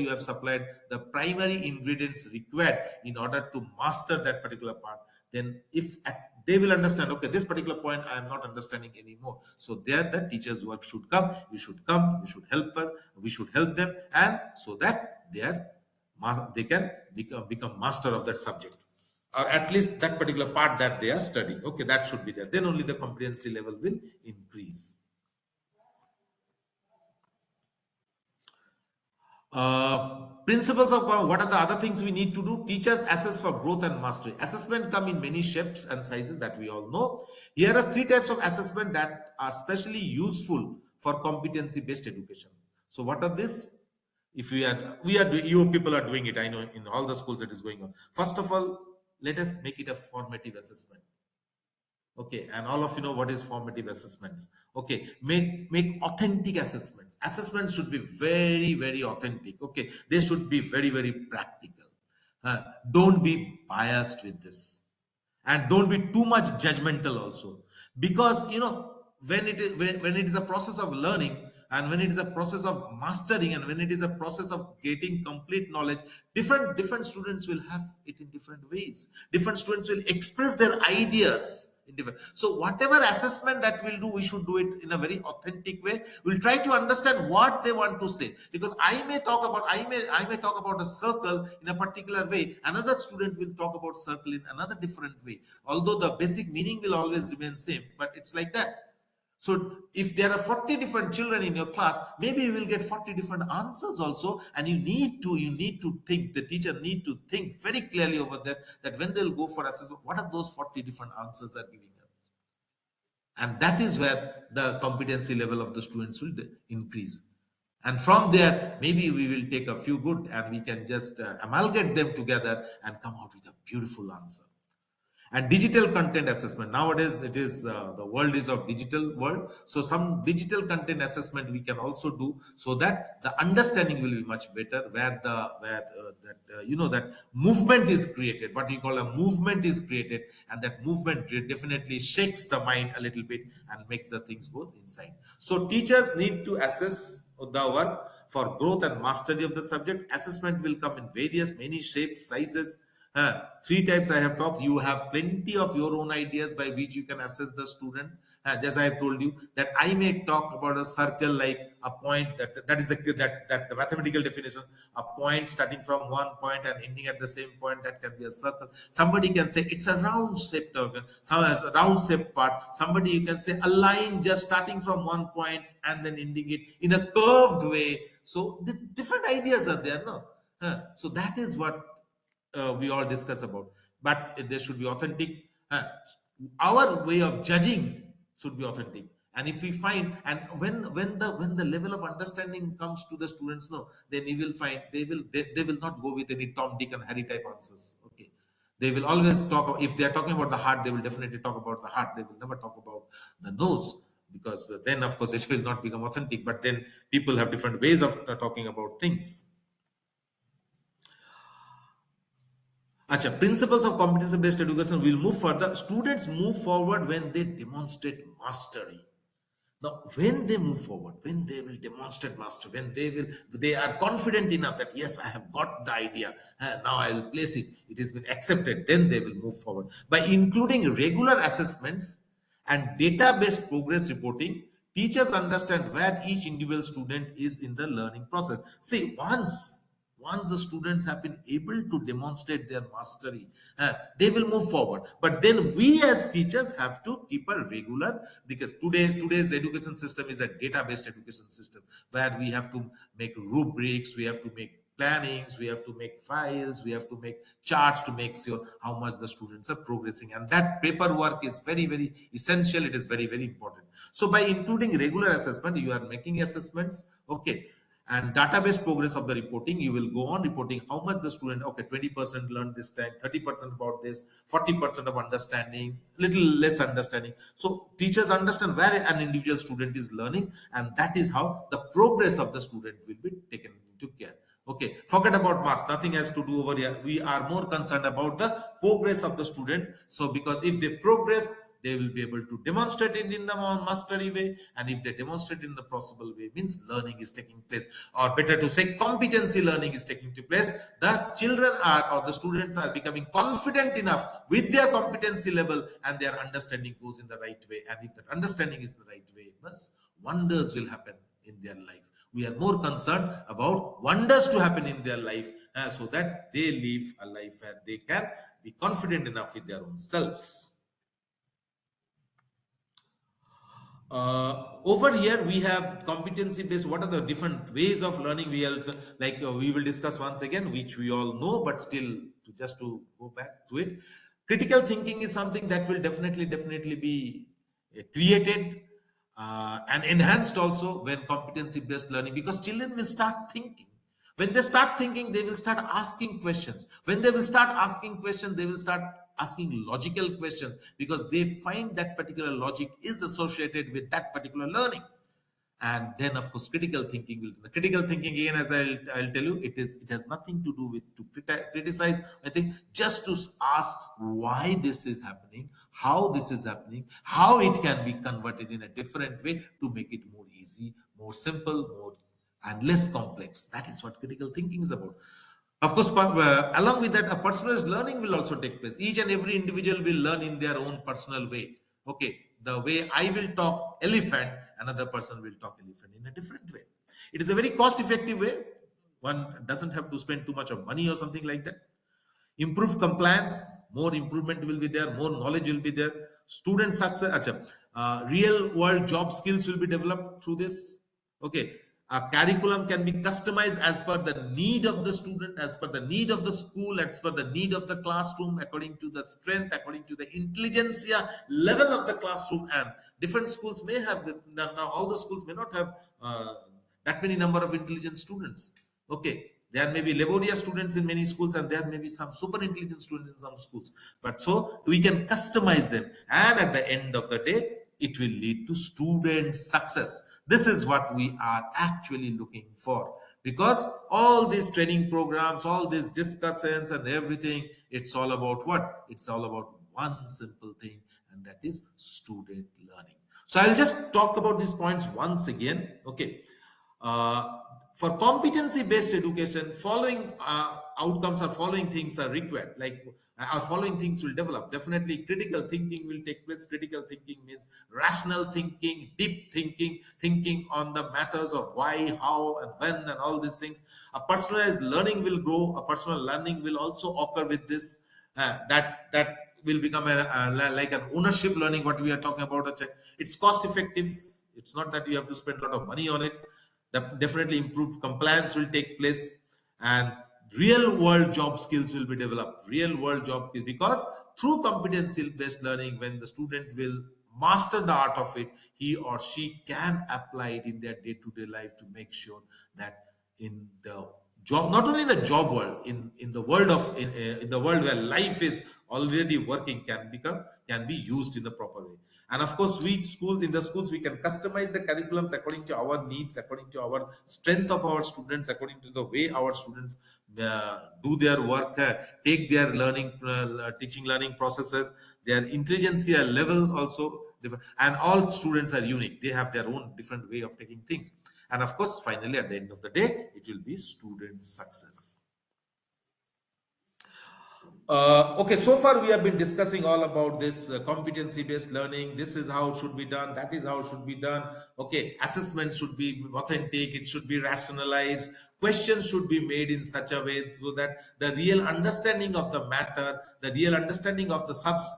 have supplied the primary ingredients required in order to master that particular part, then if they will understand, okay, this particular point I am not understanding anymore, so there the teacher's work should come. You should come, you should help her, we should help them, and so that they can become master of that subject, or at least that particular part that they are studying. Okay, that should be there, then only the competency level will increase. Principles of what are the other things we need to do? Teachers assess for growth and mastery. Assessment come in many shapes and sizes that we all know. Here are three types of assessment that are specially useful for competency based education. So what are this? If you people are doing it, I know in all the schools it is going on. First of all, let us make it a formative assessment. Okay, and all of you know what is formative assessments. Okay, make authentic assessments. Assessments should be very, very authentic. Okay, they should be very, very practical. Don't be biased with this, and don't be too much judgmental also, because when it is a process of learning, and when it is a process of mastering, and when it is a process of getting complete knowledge, different students will have it in different ways. Different students will express their ideas in different. So whatever assessment that we'll do, we should do it in a very authentic way. We'll try to understand what they want to say, because I may talk about a circle in a particular way, another student will talk about circle in another different way, although the basic meaning will always remain same, but it's like that. So if there are 40 different children in your class, maybe you will get 40 different answers also, and you need to think, the teacher need to think very clearly over there, that when they'll go for assessment, what are those 40 different answers are giving them. And that is where the competency level of the students will increase. And from there, maybe we will take a few good and we can just amalgamate them together and come out with a beautiful answer. And digital content assessment, nowadays it is the world is of digital world, so some digital content assessment we can also do, so that the understanding will be much better, where that movement is created, what you call a movement is created, and that movement definitely shakes the mind a little bit and make the things go inside. So teachers need to assess the work for growth and mastery of the subject. Assessment will come in many shapes, sizes. Three types I have talked. You have plenty of your own ideas by which you can assess the student. As I have told you, that I may talk about a circle like a point, that is the mathematical definition. A point starting from one point and ending at the same point, that can be a circle. Somebody can say it's a round shaped organ, some has a round shaped part. Somebody, you can say a line just starting from one point and then ending it in a curved way. So the different ideas are there, no? So that is what we all discuss about, but there should be authentic. Our way of judging should be authentic, and if we find, and when the level of understanding comes to the students, no, then you will find they will not go with any Tom, Dick, and Harry type answers. Okay, they will always talk. If they are talking about the heart, they will definitely talk about the heart. They will never talk about the nose, because then of course it will not become authentic. But then people have different ways of talking about things. Acha, principles of competency-based education will move further. Students move forward when they demonstrate mastery. Now, when they move forward, when they will demonstrate mastery, when they are confident enough that yes, I have got the idea, now I will place it, it has been accepted, then they will move forward. By including regular assessments and data-based progress reporting, teachers understand where each individual student is in the learning process. See, once the students have been able to demonstrate their mastery, they will move forward. But then we as teachers have to keep a regular, because today's education system is a data-based education system, where we have to make rubrics, we have to make plannings, we have to make files, we have to make charts to make sure how much the students are progressing, and that paperwork is very, very essential. It is very, very important. So by including regular assessment, you are making assessments, okay, And database progress of the reporting, you will go on reporting how much the student, okay, 20% learned this time, 30% about this, 40% of understanding, little less understanding. So teachers understand where an individual student is learning, and that is how the progress of the student will be taken into care. Okay, forget about marks, nothing has to do over here. We are more concerned about the progress of the student. So because if they progress, they will be able to demonstrate it in the mastery way, and if they demonstrate in the possible way, means learning is taking place, or better to say competency learning is taking place. The children are, or the students are becoming confident enough with their competency level, and their understanding goes in the right way. And if that understanding is the right way, wonders will happen in their life. We are more concerned about wonders to happen in their life, so that they live a life where they can be confident enough with their own selves. Over here we have competency based. What are the different ways of learning? We will discuss once again, which we all know, but still just to go back to it. Critical thinking is something that will definitely be created and enhanced also when competency based learning, because children will start thinking. When they start thinking, they will start asking questions. When they will start asking questions, they will start asking logical questions, because they find that particular logic is associated with that particular learning. And then of course critical thinking will, the critical thinking again, as I'll tell you, it has nothing to do with to criticize. I think just to ask why this is happening, how this is happening, how it can be converted in a different way to make it more easy, more simple, more and less complex. That is what critical thinking is about. Of course, along with that, a personalized learning will also take place. Each and every individual will learn in their own personal way. Okay, the way I will talk elephant, another person will talk elephant in a different way. It is a very cost-effective way. One doesn't have to spend too much of money or something like that. Improve compliance, more improvement will be there, more knowledge will be there. Student success, real world job skills will be developed through this. Okay, a curriculum can be customized as per the need of the student, as per the need of the school, as per the need of the classroom, according to the strength, according to the intelligentsia level of the classroom. And different schools may have now all the schools may not have that many number of intelligent students. Okay, there may be laborious students in many schools, and there may be some super intelligent students in some schools. But so we can customize them, and at the end of the day, it will lead to student success. This is what we are actually looking for, because all these training programs, all these discussions and everything, it's all about what? It's all about one simple thing, and that is student learning. So I'll just talk about these points once again. Okay. For competency-based education, following outcomes or following things are required. Like following things will develop. Definitely, critical thinking will take place. Critical thinking means rational thinking, deep thinking, thinking on the matters of why, how, and when, and all these things. A personalized learning will grow. A personal learning will also occur with this. That will become like an ownership learning. What we are talking about, it's cost effective. It's not that you have to spend a lot of money on it. Definitely improved compliance will take place, and real world job skills will be developed. Real world job skills, because through competency based learning, when the student will master the art of it, he or she can apply it in their day-to-day life to make sure that in the job, not only in the job world, in the world of in the world where life is already working, can be used in the proper way. And of course, in the schools we can customize the curriculums according to our needs, according to our strength of our students, according to the way our students do their work, take their teaching learning processes, their intelligentsia level also different. And all students are unique, they have their own different way of taking things. And of course, finally, at the end of the day, it will be student success. Okay, so far we have been discussing all about this competency-based learning. This is how it should be done. That is how it should be done. Okay, assessment should be authentic. It should be rationalized. Questions should be made in such a way so that the real understanding of the matter, the real understanding of the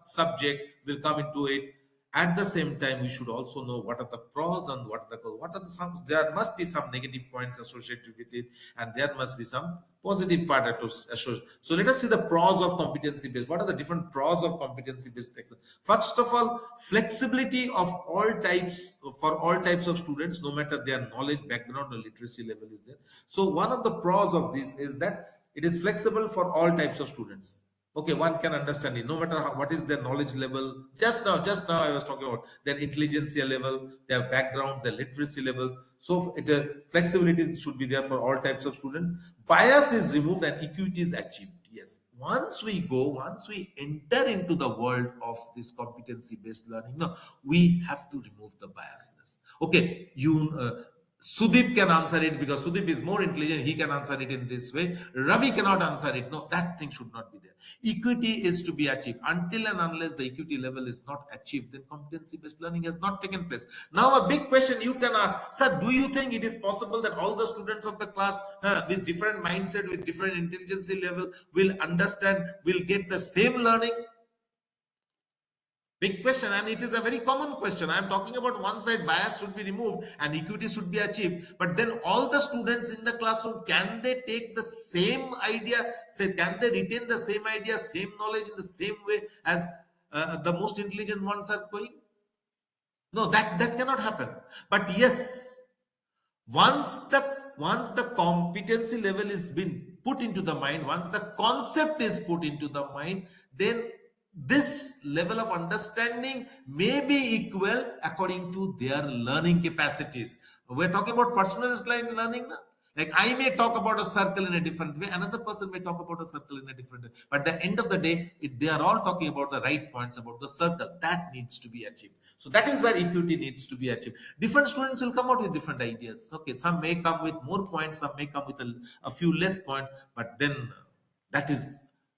subject will come into it. At the same time, we should also know what are the pros and what are the some. There must be some negative points associated with it, and there must be some positive part associated. So let us see the pros of competency based. What are the different pros of competency based exam? First of all, flexibility of all types for all types of students, no matter their knowledge, background, or literacy level is there. So one of the pros of this is that it is flexible for all types of students. Okay, one can understand it no matter what is their knowledge level. Just now I was talking about their intelligentsia level, their background, their literacy levels. So flexibility should be there for all types of students. Bias is removed and equity is achieved. Yes, once we enter into the world of this competency based learning, no, we have to remove the biasness. Okay, Sudip can answer it because Sudip is more intelligent. He can answer it in this way. Ravi cannot answer it. No, that thing should not be there. Equity is to be achieved. Until and unless the equity level is not achieved, then competency-based learning has not taken place. Now, a big question you can ask, sir, do you think it is possible that all the students of the class with different mindset, with different intelligence level will get the same learning? Big question, and it is a very common question. I am talking about one side bias should be removed and equity should be achieved. But then all the students in the classroom, can they take the same idea? Say, can they retain the same idea, same knowledge in the same way as the most intelligent ones are going? No, that cannot happen. But yes, once the competency level is been put into the mind, once the concept is put into the mind, then this level of understanding may be equal according to their learning capacities. We're talking about personalized learning now. Like I may talk about a circle in a different way, another person may talk about a circle in a different way. But at the end of the day, they are all talking about the right points about the circle that needs to be achieved. So that is where equity needs to be achieved. Different students will come out with different ideas. Okay, some may come with more points, some may come with a few less points, but then that is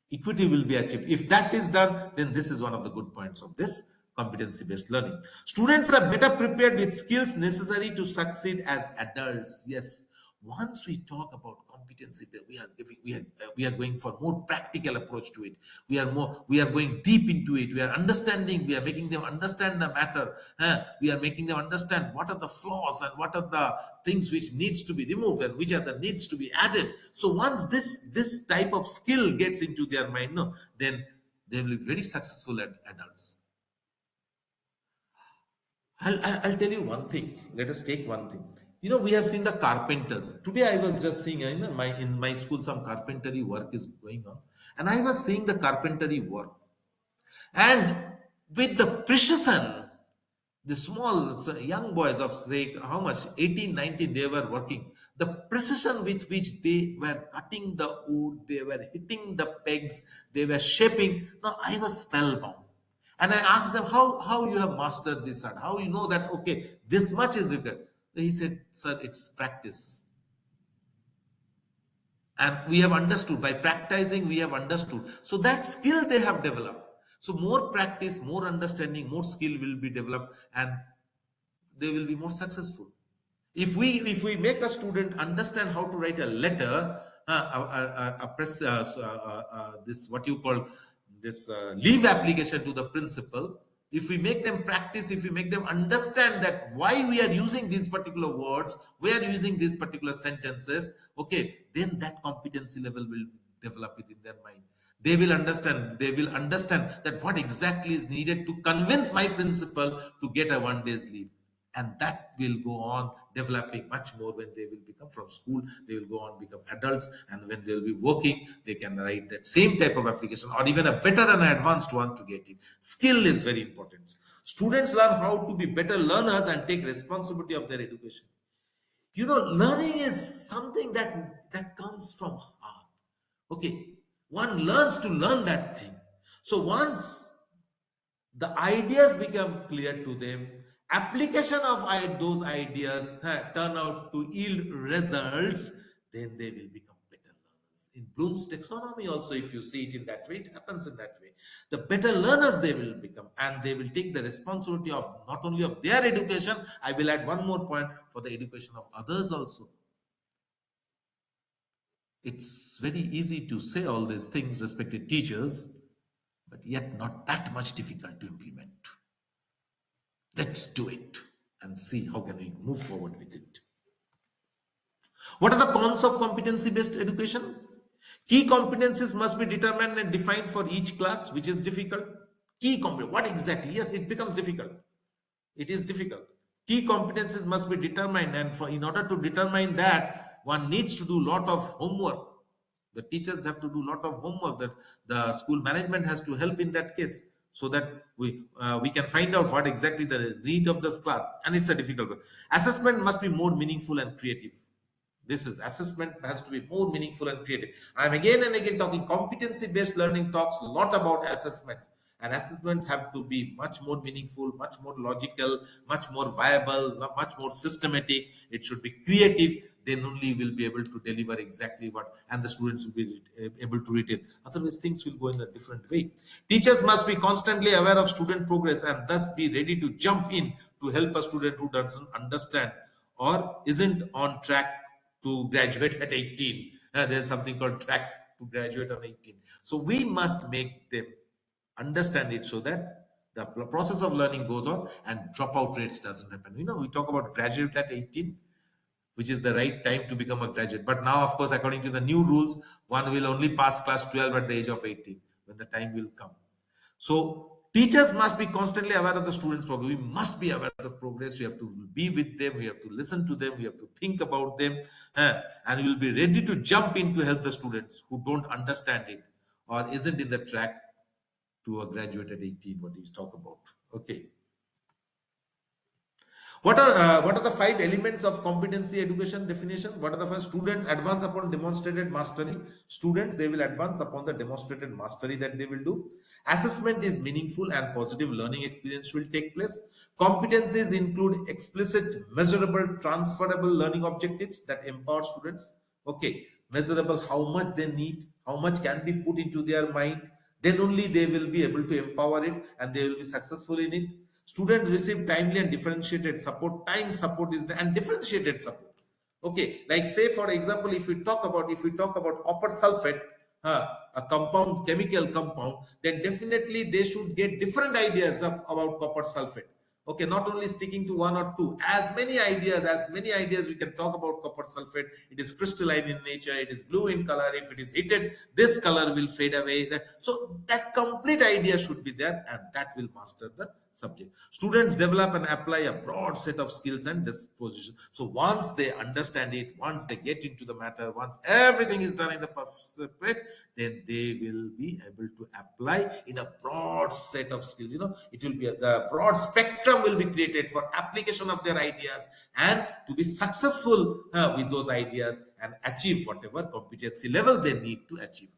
equity will be achieved. If that is done, then this is one of the good points of this competency based learning. Students are better prepared with skills necessary to succeed as adults. Yes, once we talk about competency, we are going for more practical approach to it. We are going deep into it. We are understanding. We are making them understand the matter. We are making them understand what are the flaws and what are the things which needs to be removed and which are the needs to be added. So once this type of skill gets into their mind, no, then they will be very successful adults. I'll tell you one thing. Let us take one thing. We have seen the carpenters. Today I was just seeing in my school some carpentry work is going on, and I was seeing the carpentry work, and with the precision, the small young boys of say how much 18, 19, they were working. The precision with which they were cutting the wood, they were hitting the pegs, they were shaping. Now I was spellbound. And I asked them, how you have mastered this art? How you know that, okay, this much is required? He said, sir, it's practice. And we have understood. By practicing, we have understood. So that skill they have developed. So more practice, more understanding, more skill will be developed, and they will be more successful. If we make a student understand how to write a letter, this what you call this leave application to the principal, if we make them practice, if we make them understand that why we are using these particular words, we are using these particular sentences, okay, then that competency level will develop within their mind. They will understand that what exactly is needed to convince my principal to get a 1 day's leave. And that will go on developing much more when they will become from school. They will go on become adults, and when they will be working, they can write that same type of application or even a better and advanced one to get it. Skill is very important. Students learn how to be better learners and take responsibility of their education. Learning is something that comes from heart. Okay, one learns to learn that thing. So once the ideas become clear to them, application of those ideas turn out to yield results, then they will become better learners. In Bloom's taxonomy also, if you see it in that way, it happens in that way. The better learners they will become, and they will take the responsibility of not only of their education, I will add one more point, for the education of others also. It's very easy to say all these things, respected teachers, but yet not that much difficult to implement. Let's do it and see how can we move forward with it. What are the cons of competency-based education? Key competencies must be determined and defined for each class, which is difficult. Key competence, what exactly? Yes, it becomes difficult. It is difficult. Key competencies must be determined, and in order to determine that, one needs to do a lot of homework. The teachers have to do a lot of homework. That the school management has to help in that case, so that we can find out what exactly the need of this class. And it's a difficult one. Assessment must be more meaningful and creative. This is assessment has to be more meaningful and creative. I'm again and again talking competency based learning talks a lot about assessments, and assessments have to be much more meaningful, much more logical, much more viable, much more systematic. It should be creative. Then only will be able to deliver exactly what, and the students will be able to retain. Otherwise, things will go in a different way. Teachers must be constantly aware of student progress and thus be ready to jump in to help a student who doesn't understand or isn't on track to graduate at 18. There's something called track to graduate on 18. So we must make them understand it so that the process of learning goes on and dropout rates doesn't happen. We talk about graduate at 18, which is the right time to become a graduate. But now, of course, according to the new rules, one will only pass class 12 at the age of 18 when the time will come. So teachers must be constantly aware of the students' progress. We must be aware of the progress. We have to be with them. We have to listen to them. We have to think about them, and we will be ready to jump in to help the students who don't understand it or isn't in the track to a graduate at 18. What he's talk about? Okay. What are the five elements of competency education definition? What are the first? Students advance upon demonstrated mastery. Students, they will advance upon the demonstrated mastery that they will do. Assessment is meaningful and positive learning experience will take place. Competencies include explicit, measurable, transferable learning objectives that empower students. Okay, measurable, how much they need, how much can be put into their mind. Then only they will be able to empower it and they will be successful in it. Students receive timely and differentiated support. Time support is and differentiated support. Okay, like say for example, if we talk about copper sulfate, a compound, chemical compound, then definitely they should get different ideas about copper sulfate. Okay, not only sticking to one or two, as many ideas we can talk about copper sulfate. It is crystalline in nature, it is blue in color. If it is heated, this color will fade away. So that complete idea should be there, and that will master the subject. Students develop and apply a broad set of skills and disposition. So once they understand it, once they get into the matter, once everything is done in the perfect, then they will be able to apply in a broad set of skills. It will be the broad spectrum will be created for application of their ideas and to be successful with those ideas and achieve whatever competency level they need to achieve.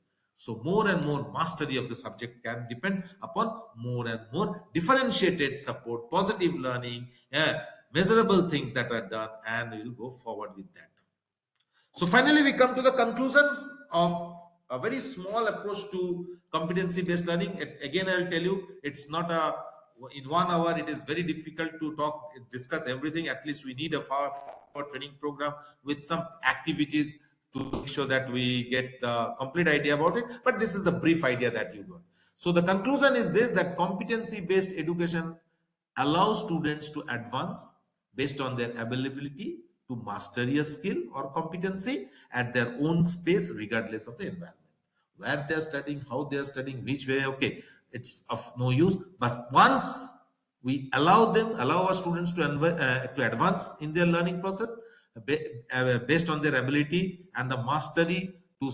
So more and more mastery of the subject can depend upon more and more differentiated support, positive learning, measurable things that are done, and we will go forward with that. So finally, we come to the conclusion of a very small approach to competency-based learning. Again, I will tell you, it's not in 1 hour. It is very difficult to discuss everything. At least we need a far training program with some activities to make sure that we get the complete idea about it. But this is the brief idea that you got. So the conclusion is this: that competency-based education allows students to advance based on their ability to master a skill or competency at their own space, regardless of the environment. Where they are studying, how they are studying, which way, okay, it's of no use. But once we allow our students to advance in their learning process based on their ability and the mastery to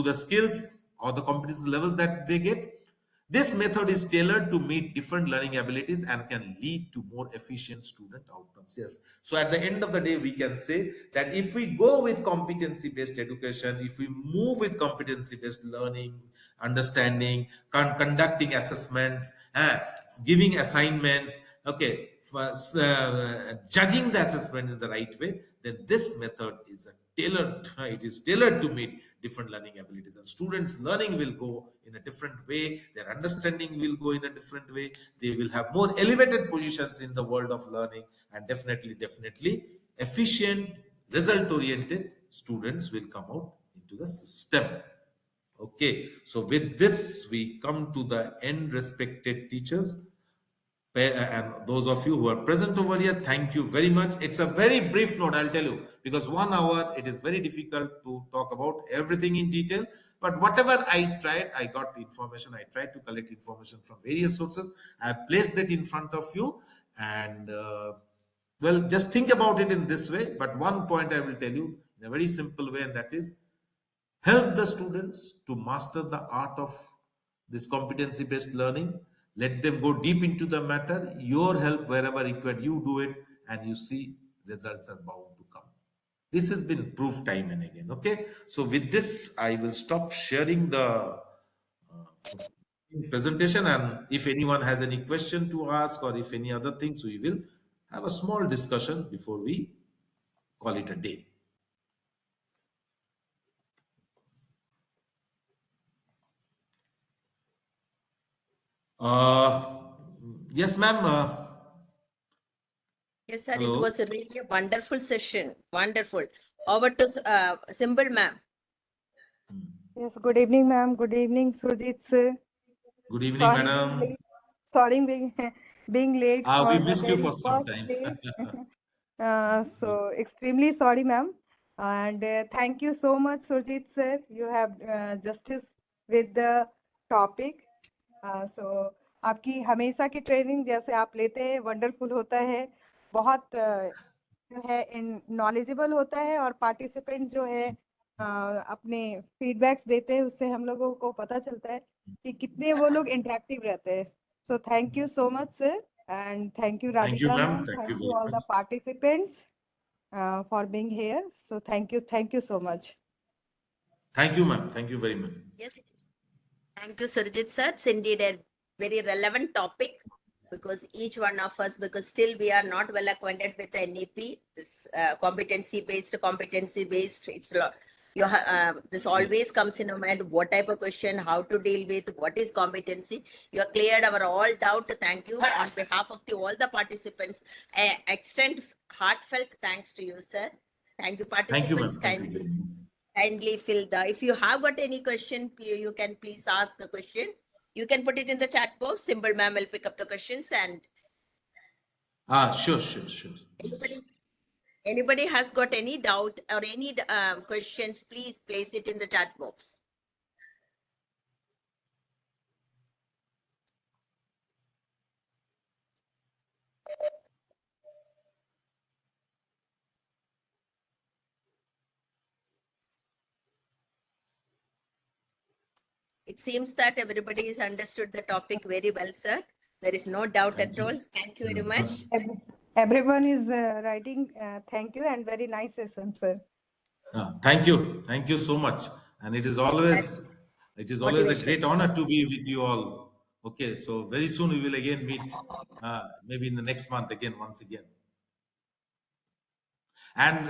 the skills or the competency levels that they get, this method is tailored to meet different learning abilities and can lead to more efficient student outcomes. Yes. So at the end of the day, we can say that if we go with competency-based education, if we move with competency-based learning, understanding, conducting assessments, giving assignments, okay, judging the assessment in the right way, then this method is it is tailored to meet different learning abilities, and students learning will go in a different way, their understanding will go in a different way, they will have more elevated positions in the world of learning, and definitely efficient, result oriented students will come out into the system. Okay, so with this we come to the end, respected teachers, And those of you who are present over here, thank you very much. It's a very brief note, I'll tell you, because 1 hour it is very difficult to talk about everything in detail. But whatever I tried, I got information. I tried to collect information from various sources. I placed that in front of you, and well, just think about it in this way. But one point I will tell you in a very simple way, and that is help the students to master the art of this competency based learning. Let them go deep into the matter. Your help wherever required, you do it, and you see results are bound to come. This has been proved time and again. Okay, so with this I will stop sharing the presentation, and if anyone has any question to ask or if any other things, we will have a small discussion before we call it a day. Yes, ma'am. Yes, sir. It Hello. was a really a wonderful session. Wonderful. Over to Symbol, ma'am. Yes, good evening, ma'am. Good evening, Surajit sir. Good evening, Sorry being madam. late. Sorry being being late We for the missed you very for some first time. day. So extremely sorry, ma'am. And thank you so much, Surajit sir. You have justice with the topic. So आपकी हमेशा की training जैसे आप लेते हैं wonderful होता है बहुत जो है इन नॉलेजेबल होता है और पार्टिसिपेंट जो है अपने फीडबैक्स देते हैं उससे हम लोगों को पता चलता है कि कितने वो लोग इंटरेक्टिव रहते हैं so thank you so much sir and thank you Thank you, Radhika ma'am. Ma'am Thank thank you you very all much. The participants for being here so thank you so much Thank you, ma'am. Thank you very much. Yes. Thank you, Surajit sir. It's indeed a very relevant topic because each one of us, because still we are not well acquainted with the NEP, this competency based. It's this always comes in our mind. What type of question, how to deal with, what is competency? You have cleared our all doubt. Thank you on behalf of all the participants. I extend heartfelt thanks to you, sir. Thank you, Thank you, participants. ma'am. Thank you very much. Kindly fill the, if you have got any question, you can please ask the question. You can put it in the chat box. Symbol ma'am will pick up the questions, and Sure, sure, sure. anybody, anybody has got any doubt or any questions, please place it in the chat box. It seems that everybody has understood the topic very well, sir. There is no doubt Thank at all. you. Thank you very much. everyone is writing thank you and very nice session sir Thank you. Thank you so much. And That's it is always a motivation. great honor to be with you all. Okay, so very soon we will again meet, maybe in the next month again, once again. And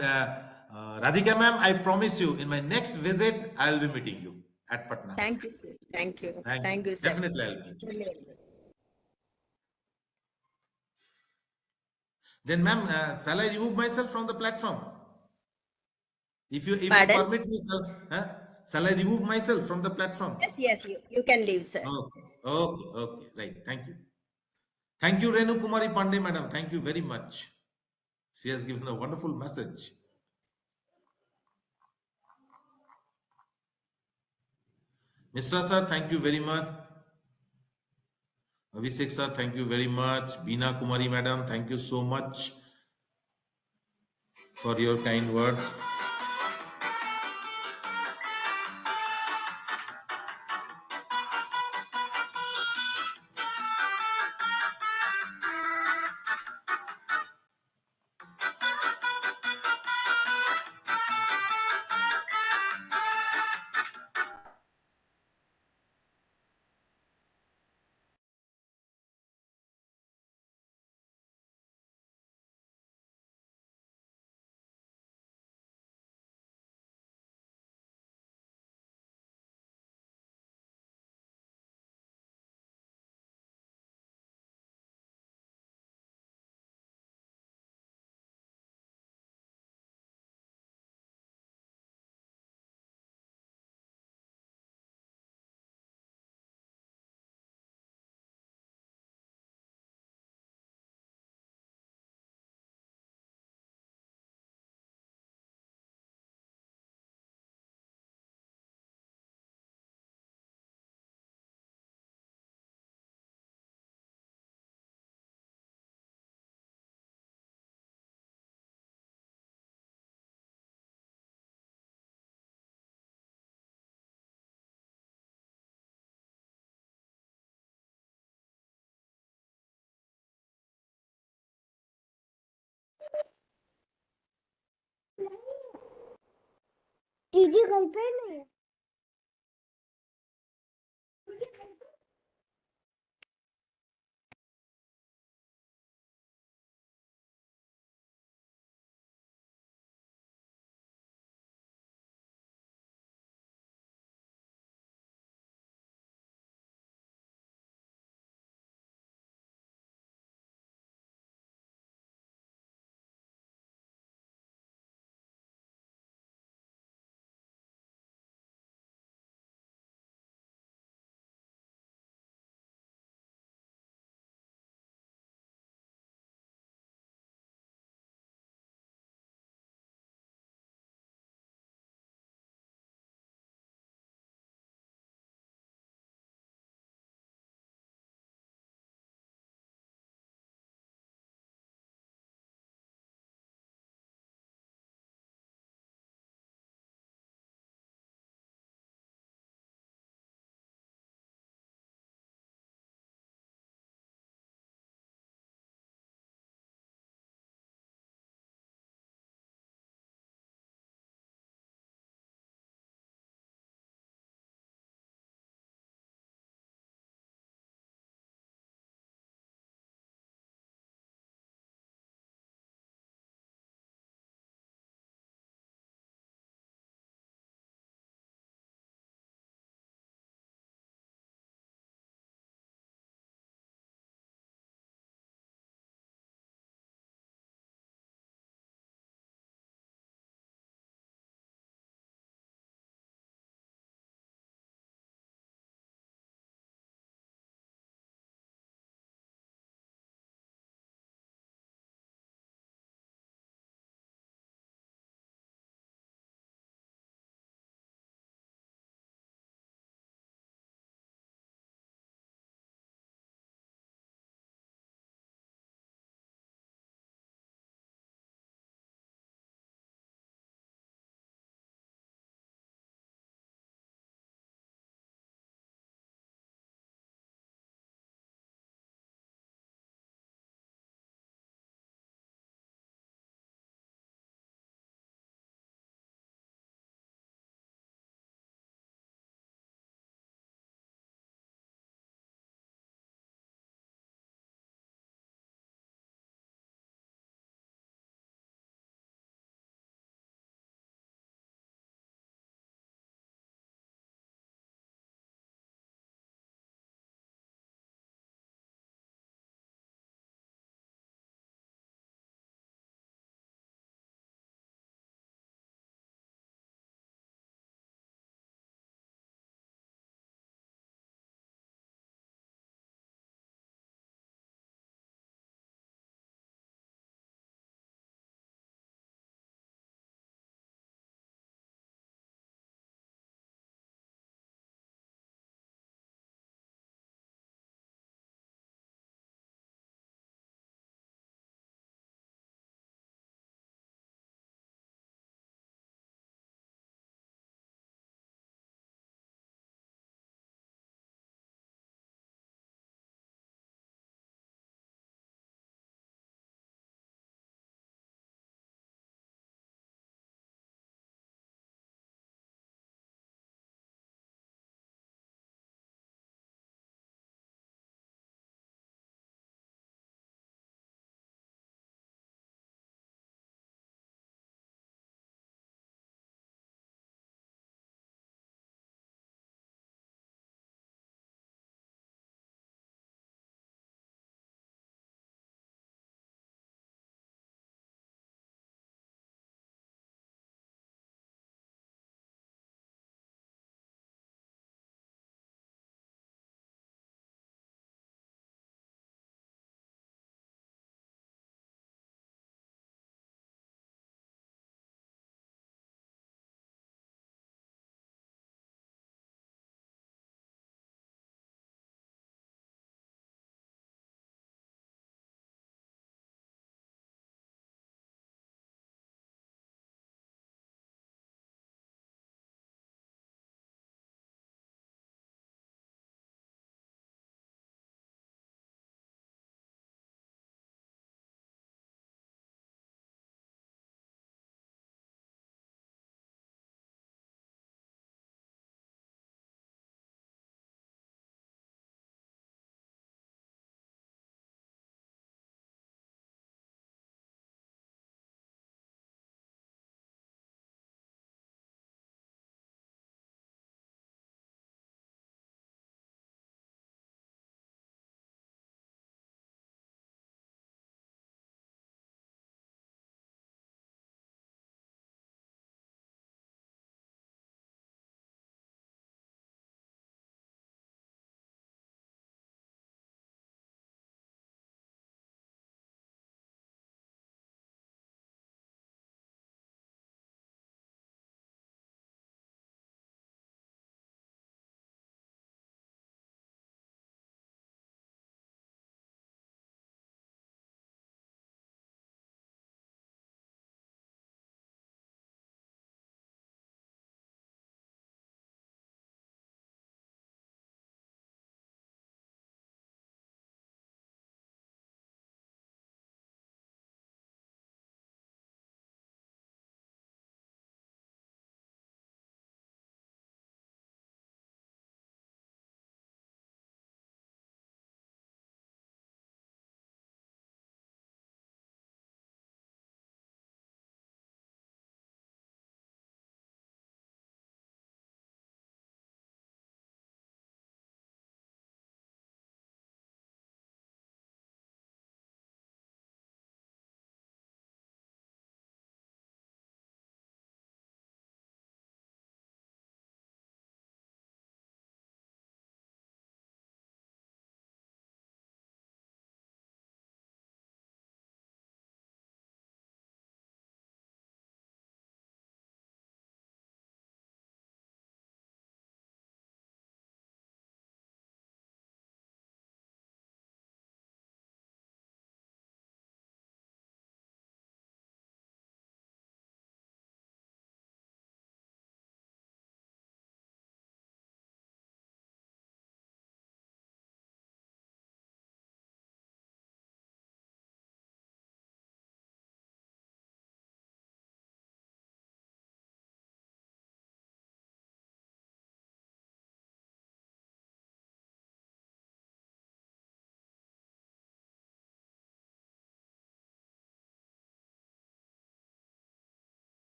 Radhika ma'am, I promise you, in my next visit, I'll be meeting you at Patna. Thank you, sir. Thank you. Thank you. Thank you, sir. Definitely, I'll meet you. Then, ma'am, shall I remove myself from the platform? If you Pardon? permit me, shall I remove myself from the platform? Yes, you can leave, sir. Okay, okay, okay, right. Thank you. Thank you, Renu Kumari Pandey, madam. Thank you very much. She has given a wonderful message. Mr. Sir, thank you very much. Abhishek sir, thank you very much. Beena Kumari, madam, thank you so much for your kind words. Video call पे नहीं